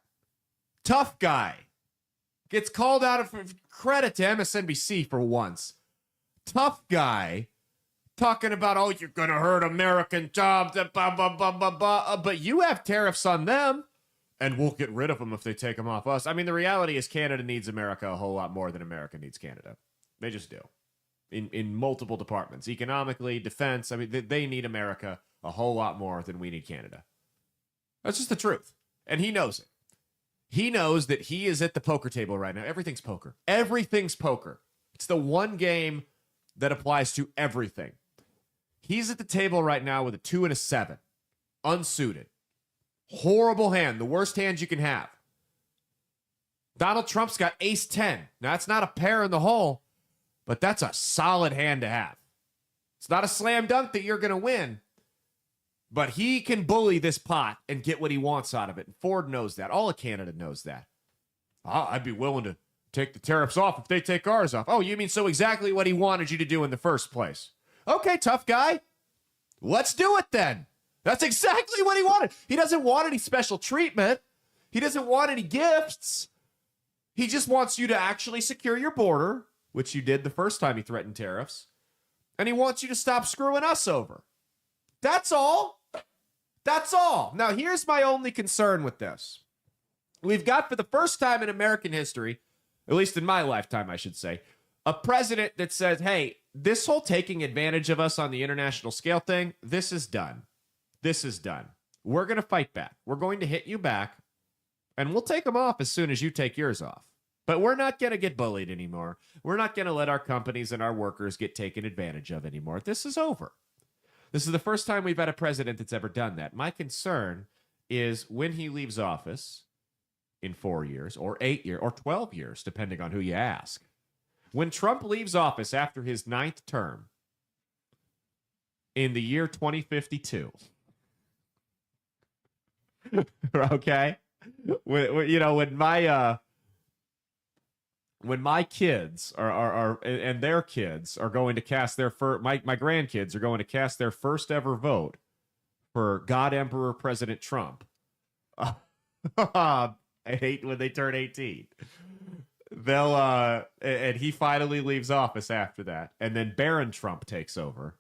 Tough guy. Gets called out of credit to MSNBC for once. Tough guy talking about, you're going to hurt American jobs, blah, blah, blah, blah, blah. But you have tariffs on them, and we'll get rid of them if they take them off us. I mean, the reality is Canada needs America a whole lot more than America needs Canada. They just do. In multiple departments. Economically, defense. I mean, they need America a whole lot more than we need Canada. That's just the truth. And he knows it. He knows that he is at the poker table right now. Everything's poker. Everything's poker. It's the one game that applies to everything. He's at the table right now with a 2 and a 7. Unsuited. Horrible hand. The worst hand you can have. Donald Trump's got ace 10. Now, that's not a pair in the hole, but that's a solid hand to have. It's not a slam dunk that you're going to win, but he can bully this pot and get what he wants out of it. And Ford knows that. All of Canada knows that. I'd be willing to take the tariffs off if they take ours off. Oh, you mean so exactly what he wanted you to do in the first place? Okay, tough guy. Let's do it then. That's exactly what he wanted. He doesn't want any special treatment. He doesn't want any gifts. He just wants you to actually secure your border, which you did the first time he threatened tariffs. And he wants you to stop screwing us over. That's all. That's all. Now, here's my only concern with this. We've got, for the first time in American history, at least in my lifetime, I should say, a president that says, hey, this whole taking advantage of us on the international scale thing, this is done. This is done. We're going to fight back. We're going to hit you back, and we'll take them off as soon as you take yours off. But we're not going to get bullied anymore. We're not going to let our companies and our workers get taken advantage of anymore. This is over. This is the first time we've had a president that's ever done that. My concern is when he leaves office in 4 years or 8 years or 12 years, depending on who you ask. When Trump leaves office after his 9th term in the year 2052, okay? When my kids are and their kids are going to cast their my grandkids are going to cast their first ever vote for God Emperor President Trump. I hate when they turn 18. They'll and he finally leaves office after that, and then Barron Trump takes over.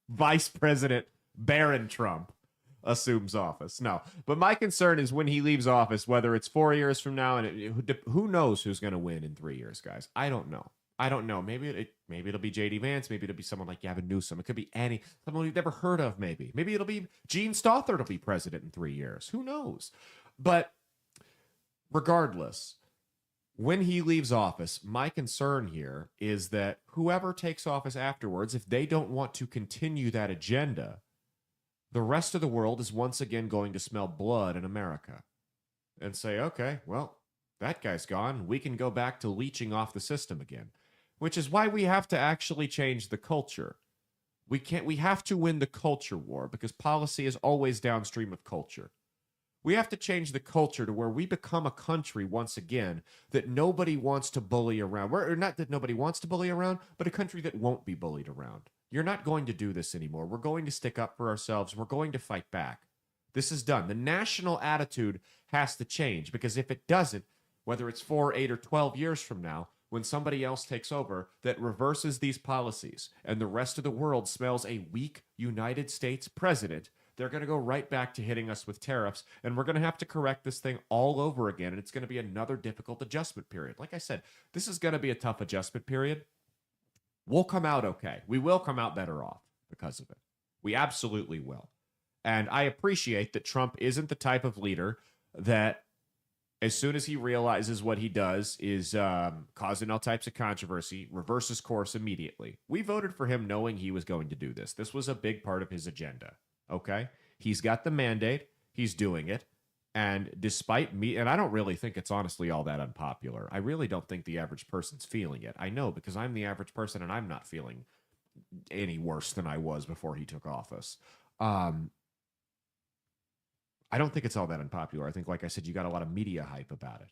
Vice President Barron Trump assumes office. No, but my concern is when he leaves office, whether it's 4 years from now, and who knows who's going to win in 3 years, guys. I don't know. Maybe it'll be J.D. Vance. Maybe it'll be someone like Gavin Newsom. It could be someone we've never heard of. Maybe it'll be Gene Stothert will be president in 3 years. Who knows? But regardless, when he leaves office, my concern here is that whoever takes office afterwards, if they don't want to continue that agenda, the rest of the world is once again going to smell blood in America and say, okay, well, that guy's gone. We can go back to leeching off the system again, which is why we have to actually change the culture. We have to win the culture war because policy is always downstream of culture. We have to change the culture to where we become a country once again that nobody wants to bully around. Or not that nobody wants to bully around, but a country that won't be bullied around. You're not going to do this anymore. We're going to stick up for ourselves. We're going to fight back. This is done. The national attitude has to change because if it doesn't, whether it's 4, 8, or 12 years from now, when somebody else takes over that reverses these policies and the rest of the world smells a weak United States president, they're going to go right back to hitting us with tariffs, and we're going to have to correct this thing all over again, and it's going to be another difficult adjustment period. Like I said, this is going to be a tough adjustment period. We'll come out okay. We will come out better off because of it. We absolutely will. And I appreciate that Trump isn't the type of leader that as soon as he realizes what he does is causing all types of controversy, reverses course immediately. We voted for him knowing he was going to do this. This was a big part of his agenda. Okay? He's got the mandate. He's doing it. And despite me, and I don't really think it's honestly all that unpopular. I really don't think the average person's feeling it. I know because I'm the average person and I'm not feeling any worse than I was before he took office. I don't think it's all that unpopular. I think, like I said, you got a lot of media hype about it.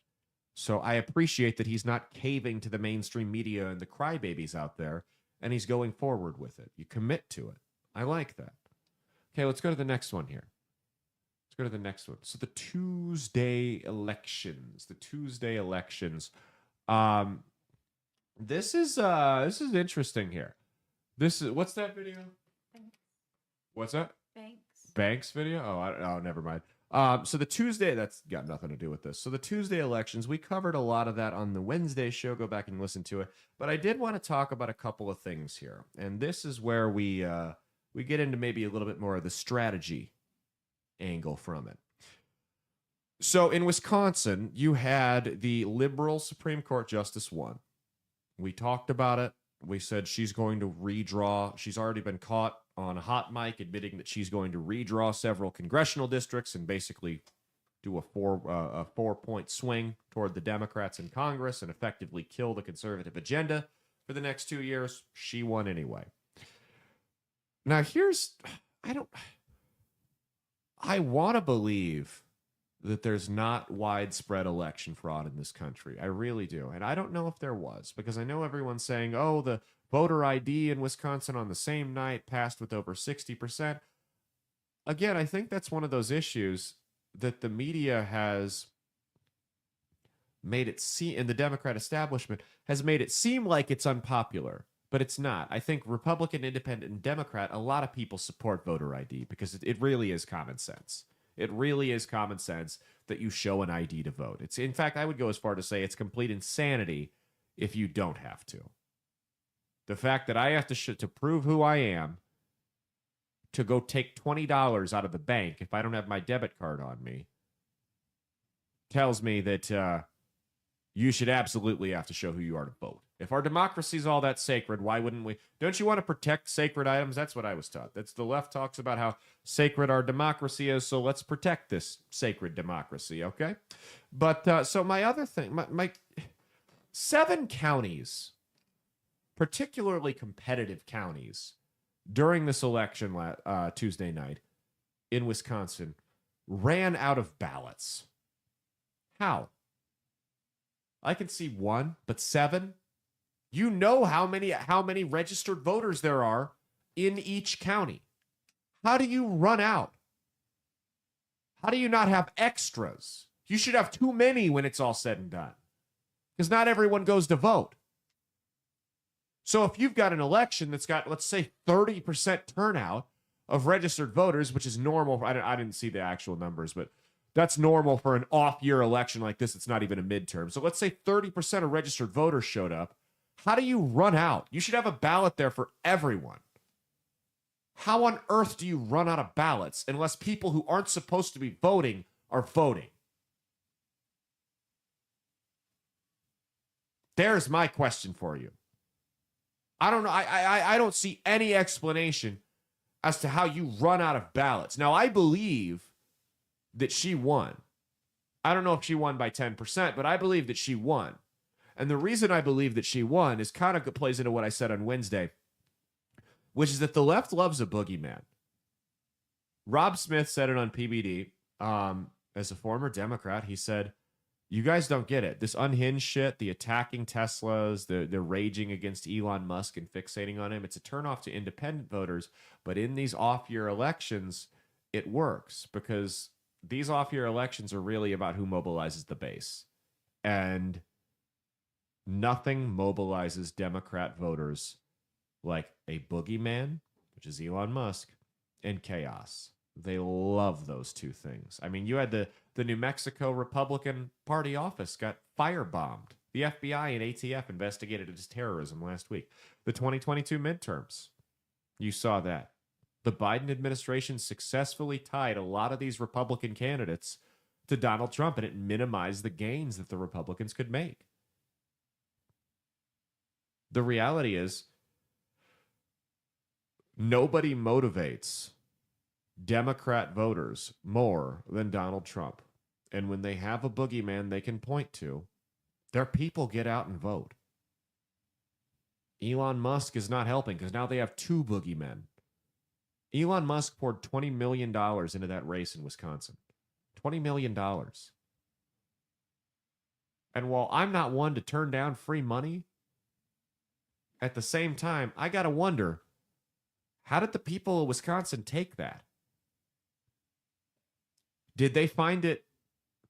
So I appreciate that he's not caving to the mainstream media and the crybabies out there, and he's going forward with it. You commit to it. I like that. Okay, let's go to the next one here. Let's go to the next one. So the Tuesday elections. This is interesting here. This is what's that video? What's that? Banks video? Oh, never mind. So the Tuesday, that's got nothing to do with this. So the Tuesday elections, we covered a lot of that on the Wednesday show. Go back and listen to it. But I did want to talk about a couple of things here. And this is where we get into maybe a little bit more of the strategy angle from it. So in Wisconsin, you had the liberal Supreme Court Justice won. We talked about it. We said she's going to redraw. She's already been caught on a hot mic admitting that she's going to redraw several congressional districts and basically do a 4-point swing toward the Democrats in Congress and effectively kill the conservative agenda for the next 2 years. She won anyway. Now I want to believe that there's not widespread election fraud in this country. I really do. And I don't know if there was, because I know everyone's saying, oh, the voter ID in Wisconsin on the same night passed with over 60%. Again, I think that's one of those issues that the media has made it seem, and the Democrat establishment has made it seem like it's unpopular, but it's not. I think Republican, Independent, and Democrat, a lot of people support voter ID because it really is common sense. It really is common sense that you show an ID to vote. It's, in fact, I would go as far to say it's complete insanity if you don't have to. The fact that I have to prove who I am to go take $20 out of the bank if I don't have my debit card on me tells me that you should absolutely have to show who you are to vote. If our democracy is all that sacred, why wouldn't we? Don't you want to protect sacred items? That's what I was taught. That's the left talks about how sacred our democracy is, so let's protect this sacred democracy, okay? But so my other thing, my 7 counties, particularly competitive counties, during this election Tuesday night in Wisconsin, ran out of ballots. How? I can see 1, but 7? You know how many registered voters there are in each county. How do you run out? How do you not have extras? You should have too many when it's all said and done. Because not everyone goes to vote. So if you've got an election that's got, let's say, 30% turnout of registered voters, which is normal. I didn't see the actual numbers, but that's normal for an off-year election like this. It's not even a midterm. So let's say 30% of registered voters showed up. How do you run out? You should have a ballot there for everyone. How on earth do you run out of ballots unless people who aren't supposed to be voting are voting? There's my question for you. I don't know. I don't see any explanation as to how you run out of ballots. Now, I believe that she won. I don't know if she won by 10%, but I believe that she won. And the reason I believe that she won is kind of plays into what I said on Wednesday, which is that the left loves a boogeyman. Rob Smith said it on PBD. As a former Democrat, he said, you guys don't get it. This unhinged shit, the attacking Teslas, the raging against Elon Musk and fixating on him, it's a turnoff to independent voters. But in these off-year elections, it works because these off-year elections are really about who mobilizes the base. And nothing mobilizes Democrat voters like a boogeyman, which is Elon Musk, and chaos. They love those two things. I mean, you had the New Mexico Republican Party office got firebombed. The FBI and ATF investigated it as terrorism last week. The 2022 midterms, you saw that. The Biden administration successfully tied a lot of these Republican candidates to Donald Trump, and it minimized the gains that the Republicans could make. The reality is, nobody motivates Democrat voters more than Donald Trump. And when they have a boogeyman they can point to, their people get out and vote. Elon Musk is not helping because now they have 2 boogeymen. Elon Musk poured $20 million into that race in Wisconsin. $20 million. And while I'm not one to turn down free money, at the same time, I got to wonder, how did the people of Wisconsin take that? Did they find it,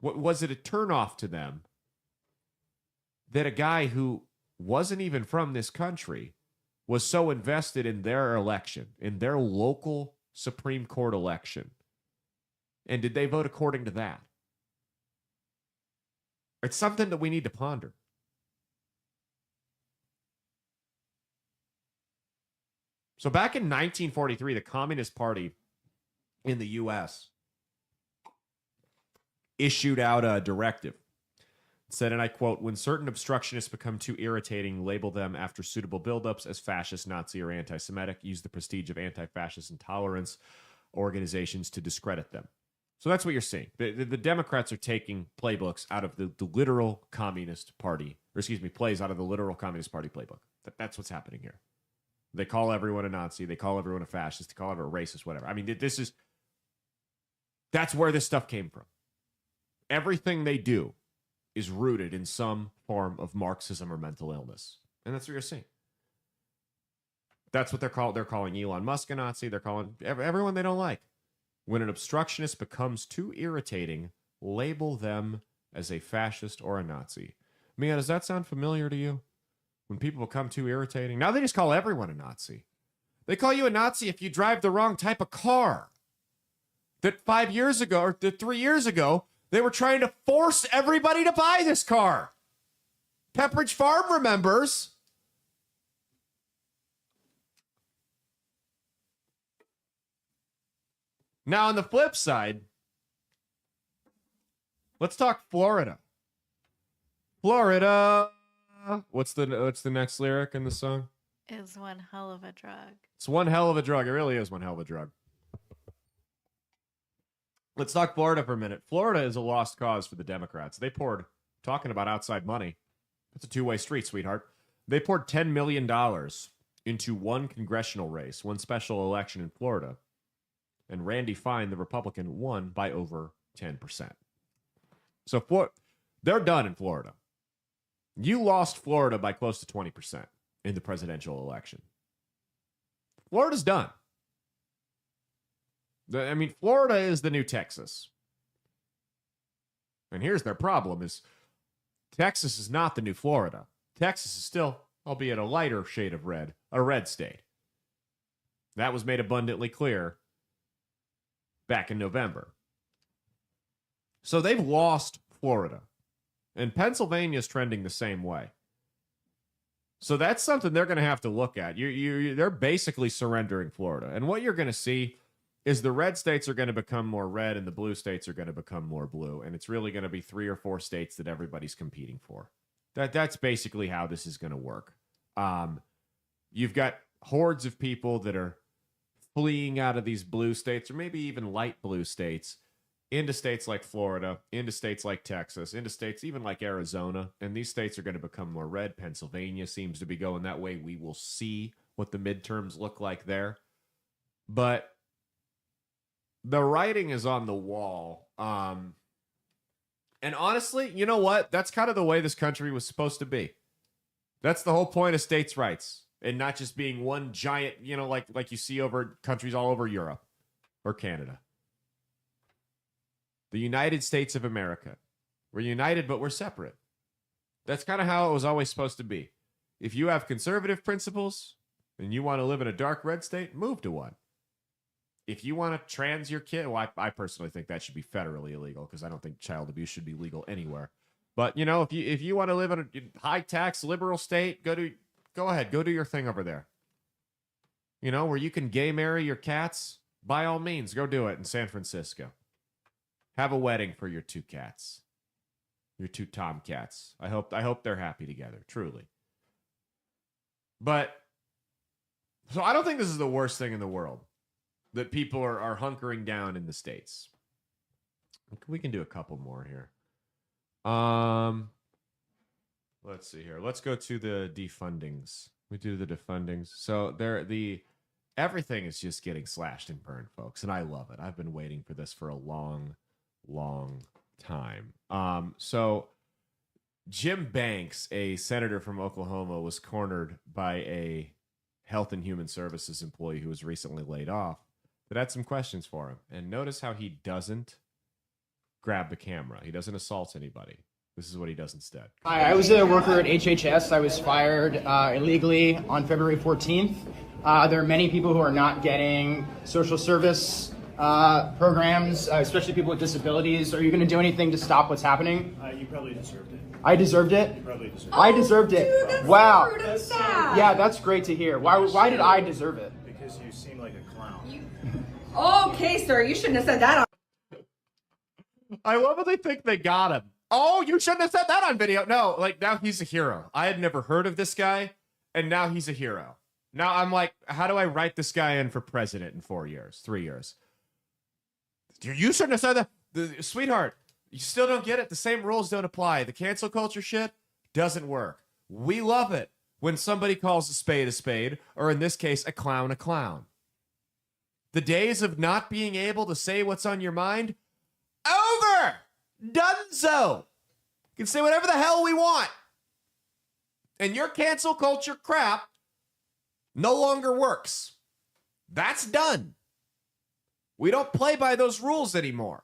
was it a turnoff to them that a guy who wasn't even from this country was so invested in their election, in their local Supreme Court election? And did they vote according to that? It's something that we need to ponder. So back in 1943, the Communist Party in the U.S. issued out a directive. It said, and I quote, when certain obstructionists become too irritating, label them after suitable buildups as fascist, Nazi, or anti-Semitic. Use the prestige of anti-fascist intolerance organizations to discredit them. So that's what you're seeing. The Democrats are taking playbooks out of the literal Communist Party, or excuse me, plays out of the literal Communist Party playbook. That's what's happening here. They call everyone a Nazi. They call everyone a fascist. They call everyone a racist, whatever. I mean, that's where this stuff came from. Everything they do is rooted in some form of Marxism or mental illness. And that's what you're seeing. That's what they're called. They're calling Elon Musk a Nazi. They're calling everyone they don't like. When an obstructionist becomes too irritating, label them as a fascist or a Nazi. Mia, does that sound familiar to you? When people become too irritating. Now they just call everyone a Nazi. They call you a Nazi if you drive the wrong type of car. That 5 years ago, or 3 years ago, they were trying to force everybody to buy this car. Pepperidge Farm remembers. Now, on the flip side, let's talk Florida. Florida. What's the next lyric in the song? Is one hell of a drug. It's one hell of a drug. It really is one hell of a drug. Let's talk Florida for a minute. Florida is a lost cause for the Democrats. They poured, talking about outside money, it's a two-way street, sweetheart. They poured $10 million into one congressional race, one special election in Florida. And Randy Fine, the Republican, won by over 10%. So they're done in Florida. You lost Florida by close to 20% in the presidential election. Florida's done. I mean, Florida is the new Texas. And here's their problem is Texas is not the new Florida. Texas is still, albeit a lighter shade of red, a red state. That was made abundantly clear back in November. So they've lost Florida. And Pennsylvania is trending the same way. So that's something they're going to have to look at. They're basically surrendering Florida. And what you're going to see is the red states are going to become more red and the blue states are going to become more blue. And it's really going to be 3 or 4 states that everybody's competing for. That's basically how this is going to work. You've got hordes of people that are fleeing out of these blue states or maybe even light blue states into states like Florida, into states like Texas, into states even like Arizona. And these states are going to become more red. Pennsylvania seems to be going that way. We will see what the midterms look like there. But the writing is on the wall. And honestly, you know what? That's kind of the way this country was supposed to be. That's the whole point of states' rights. And not just being one giant, like you see over countries all over Europe or Canada. The United States of America. We're united, but we're separate. That's kind of how it was always supposed to be. If you have conservative principles and you want to live in a dark red state, move to one. If you want to trans your kid, well, I personally think that should be federally illegal because I don't think child abuse should be legal anywhere. But, if you want to live in a high tax liberal state, go ahead, go do your thing over there. Where you can gay marry your cats, by all means, go do it in San Francisco. Have a wedding for your 2 cats. Your 2 tomcats. I hope they're happy together, truly. But so I don't think this is the worst thing in the world that people are hunkering down in the states. We can do a couple more here. Let's see here. Let's go to the defundings. We do the defundings. So everything is just getting slashed and burned, folks, and I love it. I've been waiting for this for a long time. So Jim Banks, a senator from Oklahoma, was cornered by a Health and Human Services employee who was recently laid off that had some questions for him. And notice how he doesn't grab the camera. He doesn't assault anybody. This is what he does instead. Hi, I was a worker at HHS. I was fired illegally on February 14th. There are many people who are not getting social service programs, especially people with disabilities. Are you going to do anything to stop what's happening? You probably deserved it. I deserved it? You probably deserved it. I deserved it. Dude, that's wow. so rude and sad. Yeah, that's great to hear. Why did I deserve it? Because you seem like a clown. Okay, sir, you shouldn't have said that on. I love how they think they got him. Oh, you shouldn't have said that on video. No, now he's a hero. I had never heard of this guy, and now he's a hero. Now I'm like, how do I write this guy in for president in 4 years, 3 years? You shouldn't have said that. Sweetheart, you still don't get it. The same rules don't apply. The cancel culture shit doesn't work. We love it when somebody calls a spade, or in this case, a clown a clown. The days of not being able to say what's on your mind, over! Donezo! You can say whatever the hell we want. And your cancel culture crap no longer works. That's done. We don't play by those rules anymore.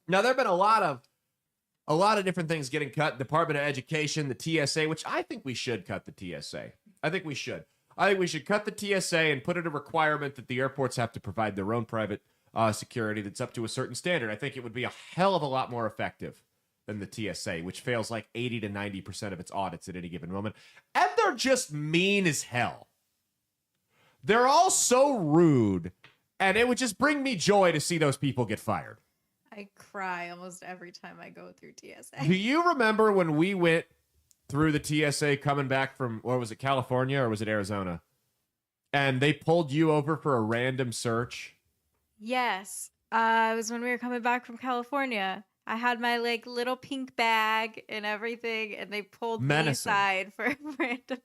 Now, there have been a lot of different things getting cut. Department of Education, the TSA, which I think we should cut the TSA. I think we should cut the TSA and put it a requirement that the airports have to provide their own private security that's up to a certain standard. I think it would be a hell of a lot more effective than the TSA, which fails like 80 to 90% of its audits at any given moment. And they're just mean as hell. They're all so rude, and it would just bring me joy to see those people get fired. I cry almost every time I go through TSA. Do you remember when we went through the TSA coming back from, or was it California or was it Arizona? And they pulled you over for a random search? Yes. It was when we were coming back from California. I had my like little pink bag and everything, and they pulled me Menacing. aside for a random.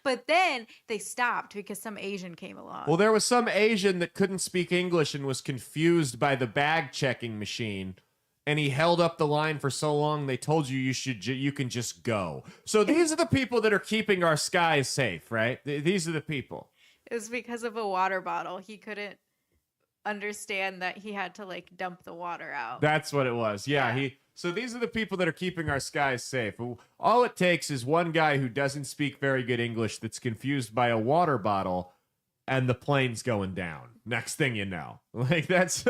But then they stopped because some Asian came along. Well, there was some Asian that couldn't speak English and was confused by the bag checking machine, and he held up the line for so long they told you you can just go. So these are the people that are keeping our skies safe, right? These are the people. It was because of a water bottle. He couldn't understand that he had to like dump the water out. That's what it was. Yeah. So these are the people that are keeping our skies safe. All it takes is one guy who doesn't speak very good English that's confused by a water bottle, and the plane's going down. Next thing you know, like that's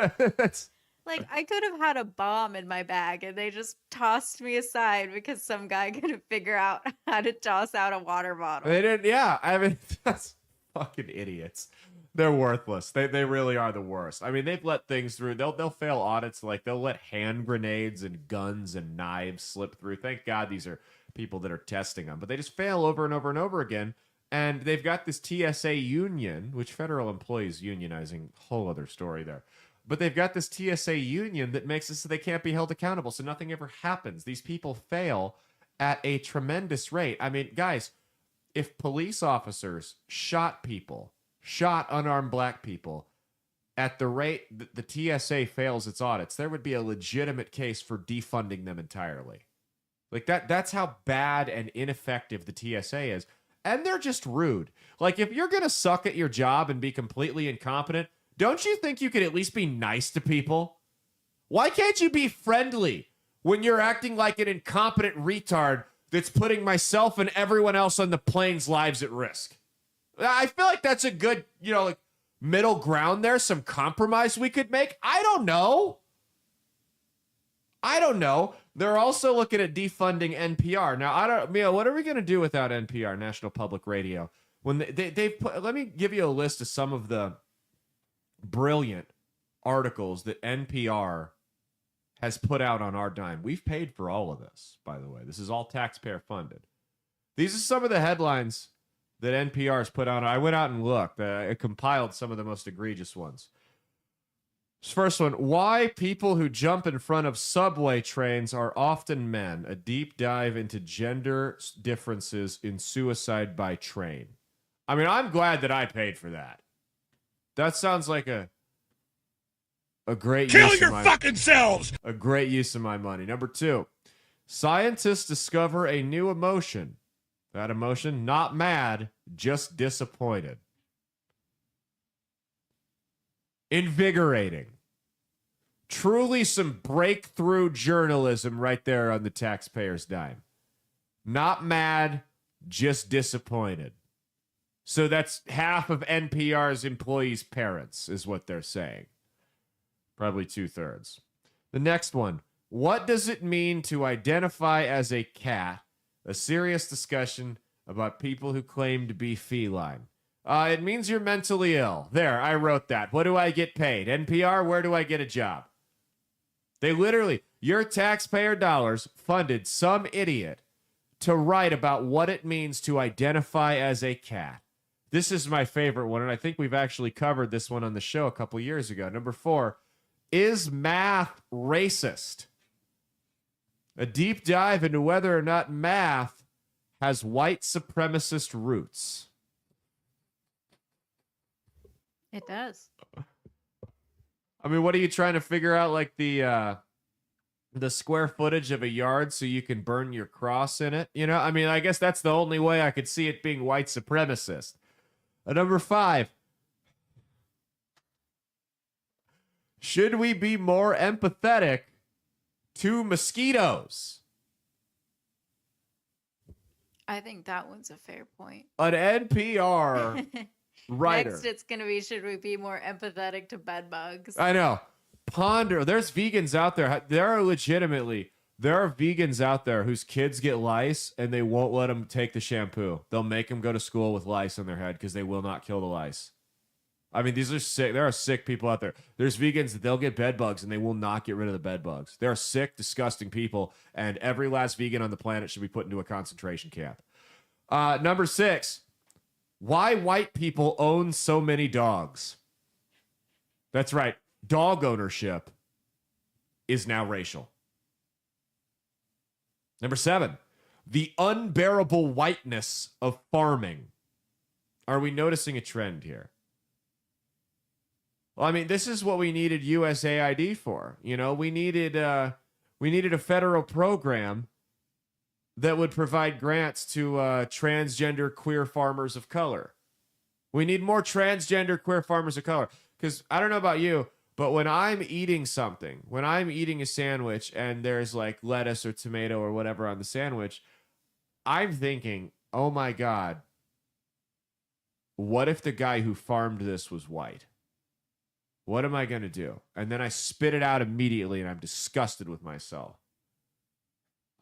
Like I could have had a bomb in my bag, and they just tossed me aside because some guy couldn't figure out how to toss out a water bottle. they didn't. Yeah, I mean that's fucking idiots. They're worthless. They really are the worst. I mean, they've let things through. They'll fail audits. Like they'll let hand grenades and guns and knives slip through. Thank God these are people that are testing them, but they just fail over and over and over again. And they've got this TSA union, which federal employees unionizing, whole other story there. But they've got this TSA union that makes it so they can't be held accountable. So nothing ever happens. These people fail at a tremendous rate. I mean, guys, if police officers shot unarmed black people at the rate that the TSA fails its audits, there would be a legitimate case for defunding them entirely. Like that's how bad and ineffective the TSA is. And they're just rude. Like if you're going to suck at your job and be completely incompetent, don't you think you could at least be nice to people? Why can't you be friendly when you're acting like an incompetent retard that's putting myself and everyone else on the plane's lives at risk? I feel like that's a good, like middle ground there, some compromise we could make. I don't know. They're also looking at defunding NPR. Now, Mia, what are we going to do without NPR, National Public Radio? When they've put, let me give you a list of some of the brilliant articles that NPR has put out on our dime. We've paid for all of this, by the way. This is all taxpayer funded. These are some of the headlines that NPR has put out. I went out and looked. I compiled some of the most egregious ones. This first one, why people who jump in front of subway trains are often men. A deep dive into gender differences in suicide by train. I mean, I'm glad that I paid for that. That sounds like a great Kill use your of my, fucking selves! A great use of my money. Number 2, scientists discover a new emotion. That emotion, not mad, just disappointed. Invigorating. Truly some breakthrough journalism right there on the taxpayer's dime. Not mad, just disappointed. So that's half of NPR's employees' parents is what they're saying. Probably 2/3. The next one. What does it mean to identify as a cat? A serious discussion about people who claim to be feline. It means you're mentally ill. There, I wrote that. What do I get paid? NPR, where do I get a job? They literally, your taxpayer dollars funded some idiot to write about what it means to identify as a cat. This is my favorite one, and I think we've actually covered this one on the show a couple years ago. Number 4, is math racist? A deep dive into whether or not math has white supremacist roots. It does. I mean, what are you trying to figure out? Like the square footage of a yard so you can burn your cross in it? I mean, I guess that's the only way I could see it being white supremacist. Number 5. Should we be more empathetic to mosquitoes? I think that one's a fair point. An NPR writer. Next, it's going to be, should we be more empathetic to bed bugs? I know. Ponder. There's vegans out there. There are vegans out there whose kids get lice and they won't let them take the shampoo. They'll make them go to school with lice on their head because they will not kill the lice. I mean, these are sick. There are sick people out there. There's vegans that they'll get bed bugs and they will not get rid of the bed bugs. There are sick, disgusting people, and every last vegan on the planet should be put into a concentration camp. Number 6, why white people own so many dogs. That's right. Dog ownership is now racial. Number 7, the unbearable whiteness of farming. Are we noticing a trend here? Well, I mean, this is what we needed USAID for. You know, we needed a federal program that would provide grants to transgender queer farmers of color. We need more transgender queer farmers of color. Because I don't know about you, but when I'm eating something, when I'm eating a sandwich and there's like lettuce or tomato or whatever on the sandwich, I'm thinking, oh my God, what if the guy who farmed this was white? What am I going to do? And then I spit it out immediately and I'm disgusted with myself.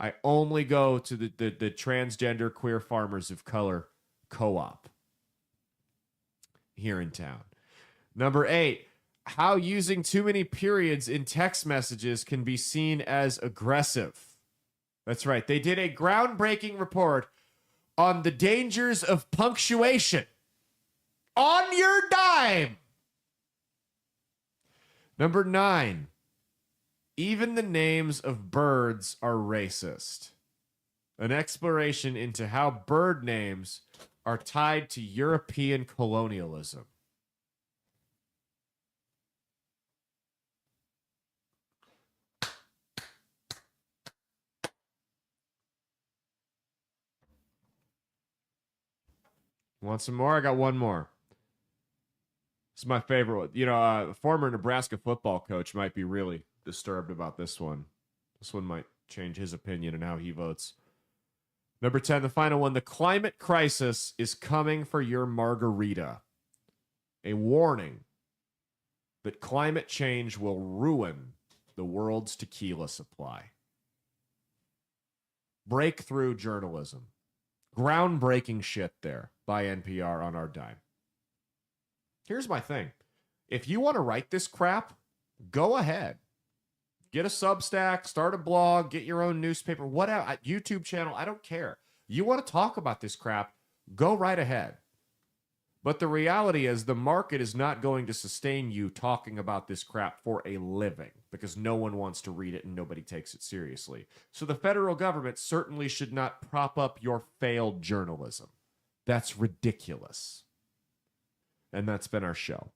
I only go to the transgender queer farmers of color co-op here in town. Number 8, how using too many periods in text messages can be seen as aggressive. That's right. They did a groundbreaking report on the dangers of punctuation on your dime. Number 9, even the names of birds are racist. An exploration into how bird names are tied to European colonialism. Want some more? I got one more. This is my favorite one. You know, a former Nebraska football coach might be really disturbed about this one. This one might change his opinion and how he votes. Number 10, the final one. The climate crisis is coming for your margarita. A warning that climate change will ruin the world's tequila supply. Breakthrough journalism. Groundbreaking shit there by NPR on our dime. Here's my thing. If you want to write this crap, go ahead. Get a Substack, start a blog, get your own newspaper, whatever, YouTube channel, I don't care. You want to talk about this crap, go right ahead. But the reality is the market is not going to sustain you talking about this crap for a living because no one wants to read it and nobody takes it seriously. So the federal government certainly should not prop up your failed journalism. That's ridiculous. And that's been our show.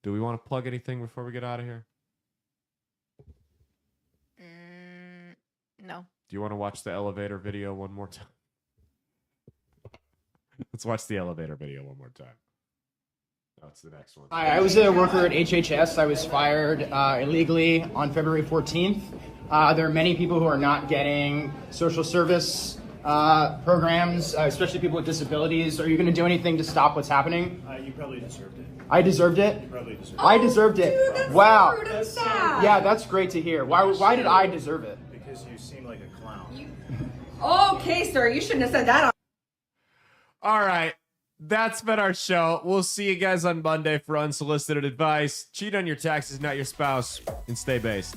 Do we want to plug anything before we get out of here? No. Do you want to watch the elevator video one more time? Let's watch the elevator video one more time. That's the next one. I was a worker at HHS. I was fired illegally on February 14th. There are many people who are not getting social service programs, especially people with disabilities. Are you going to do anything to stop what's happening? You probably deserved it. I deserved it? You probably deserved it. I deserved it. Dude, that's wow. rude and sad. Yeah, that's great to hear. Why did I deserve it? Because you seem like a clown. Okay, sir, you shouldn't have said that. All right. That's been our show. We'll see you guys on Monday for unsolicited advice. Cheat on your taxes, not your spouse, and stay based.